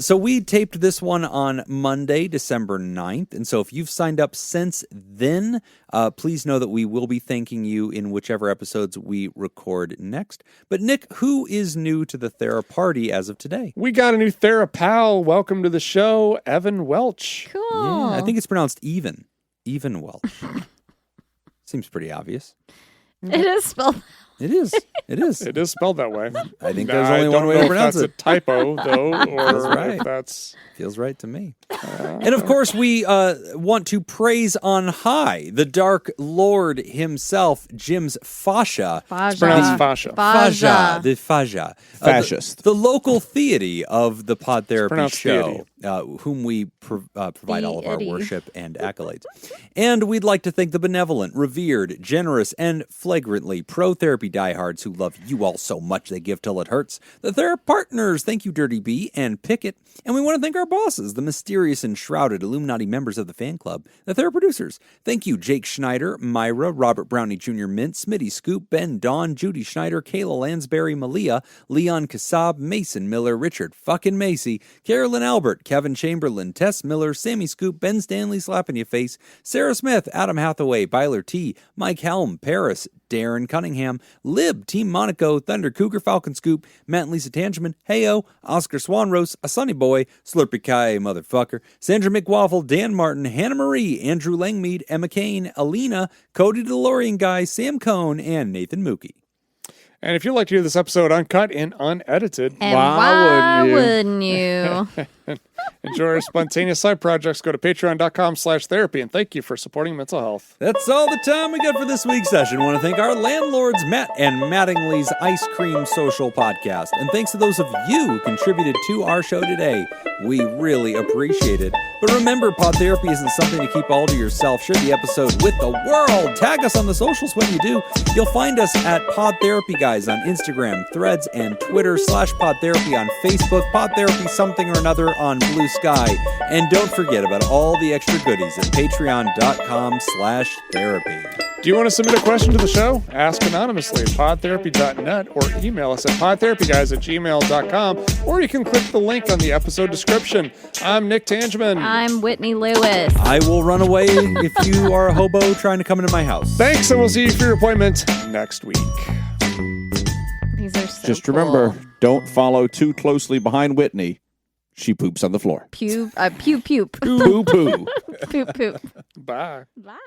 So we taped this one on Monday, December 9th. And so if you've signed up since then, please know that we will be thanking you in whichever episodes we record next. But Nick, who is new to the Theraparty as of today? We got a new Therapal. Welcome to the show, Evan Welch. Cool. Yeah, I think it's pronounced Even Welch. Seems pretty obvious. It is spelled. It is. It is. It is spelled that way. I think there's only one way to pronounce that's it. a typo, though, or That's right. if that's... Feels right to me. And of course, we want to praise on high the Dark Lord himself, Jim's Fascia. It's pronounced fascia. Faja. The Faja. Fascist. The local theity of the Pod Therapy pronounced show, whom we provide all of our Deity. worship and accolades. And we'd like to thank the benevolent, revered, generous, and flagrantly pro-therapy diehards who love you all so much they give till it hurts. The Therap partners, thank you, Dirty B and Pickett. And we want to thank our bosses, the mysterious and shrouded Illuminati members of the fan club, the Therap producers. Thank you, Jake Schneider, Myra, Robert Brownie Jr. Mint, Smitty Scoop, Ben, Don, Judy Schneider, Kayla Lansbury, Malia, Leon Kassab, Mason Miller, Richard fucking Macy, Carolyn Albert, Kevin Chamberlain, Tess Miller, Sammy Scoop, Ben Stanley slapping your face, Sarah Smith, Adam Hathaway, Byler T, Mike Helm, Paris, Darren Cunningham, Lib, Team Monaco, Thunder Cougar, Falcon Scoop, Matt and Lisa Tangeman, Heyo, Oscar Swanrose, A Sunny Boy, Slurpee Kai, Motherfucker, Sandra McWaffle, Dan Martin, Hannah Marie, Andrew Langmead, Emma Kane, Alina, Cody DeLorean Guy, Sam Cohn, and Nathan Mookie. And if you'd like to hear this episode uncut and unedited, And why wouldn't you? enjoy our spontaneous side projects, go to patreon.com/therapy. And thank you for supporting mental health. That's all the time we got for this week's session. I want to thank our landlords, Matt and Mattingly's Ice Cream Social Podcast. And thanks to those of you who contributed to our show today. We really appreciate it. But remember, Pod Therapy isn't something to keep all to yourself. Share the episode with the world. Tag us on the socials when you do. You'll find us at PodTherapyGuys on Instagram, Threads, and Twitter, /PodTherapy on Facebook, Pod Therapy something or another on Blue Sky. And don't forget about all the extra goodies at patreon.com/therapy. Do you want to submit a question to the show? Ask anonymously at podtherapy.net or email us at podtherapyguys@gmail.com, or you can click the link on the episode description. I'm Nick Tangeman. I'm Whitney Lewis. I will run away if you are a hobo trying to come into my house. Thanks, and we'll see you for your appointment next week. These are so Just cool. remember, don't follow too closely behind Whitney. She poops on the floor. Pew, Poo poo. poop, poop. Bye. Bye.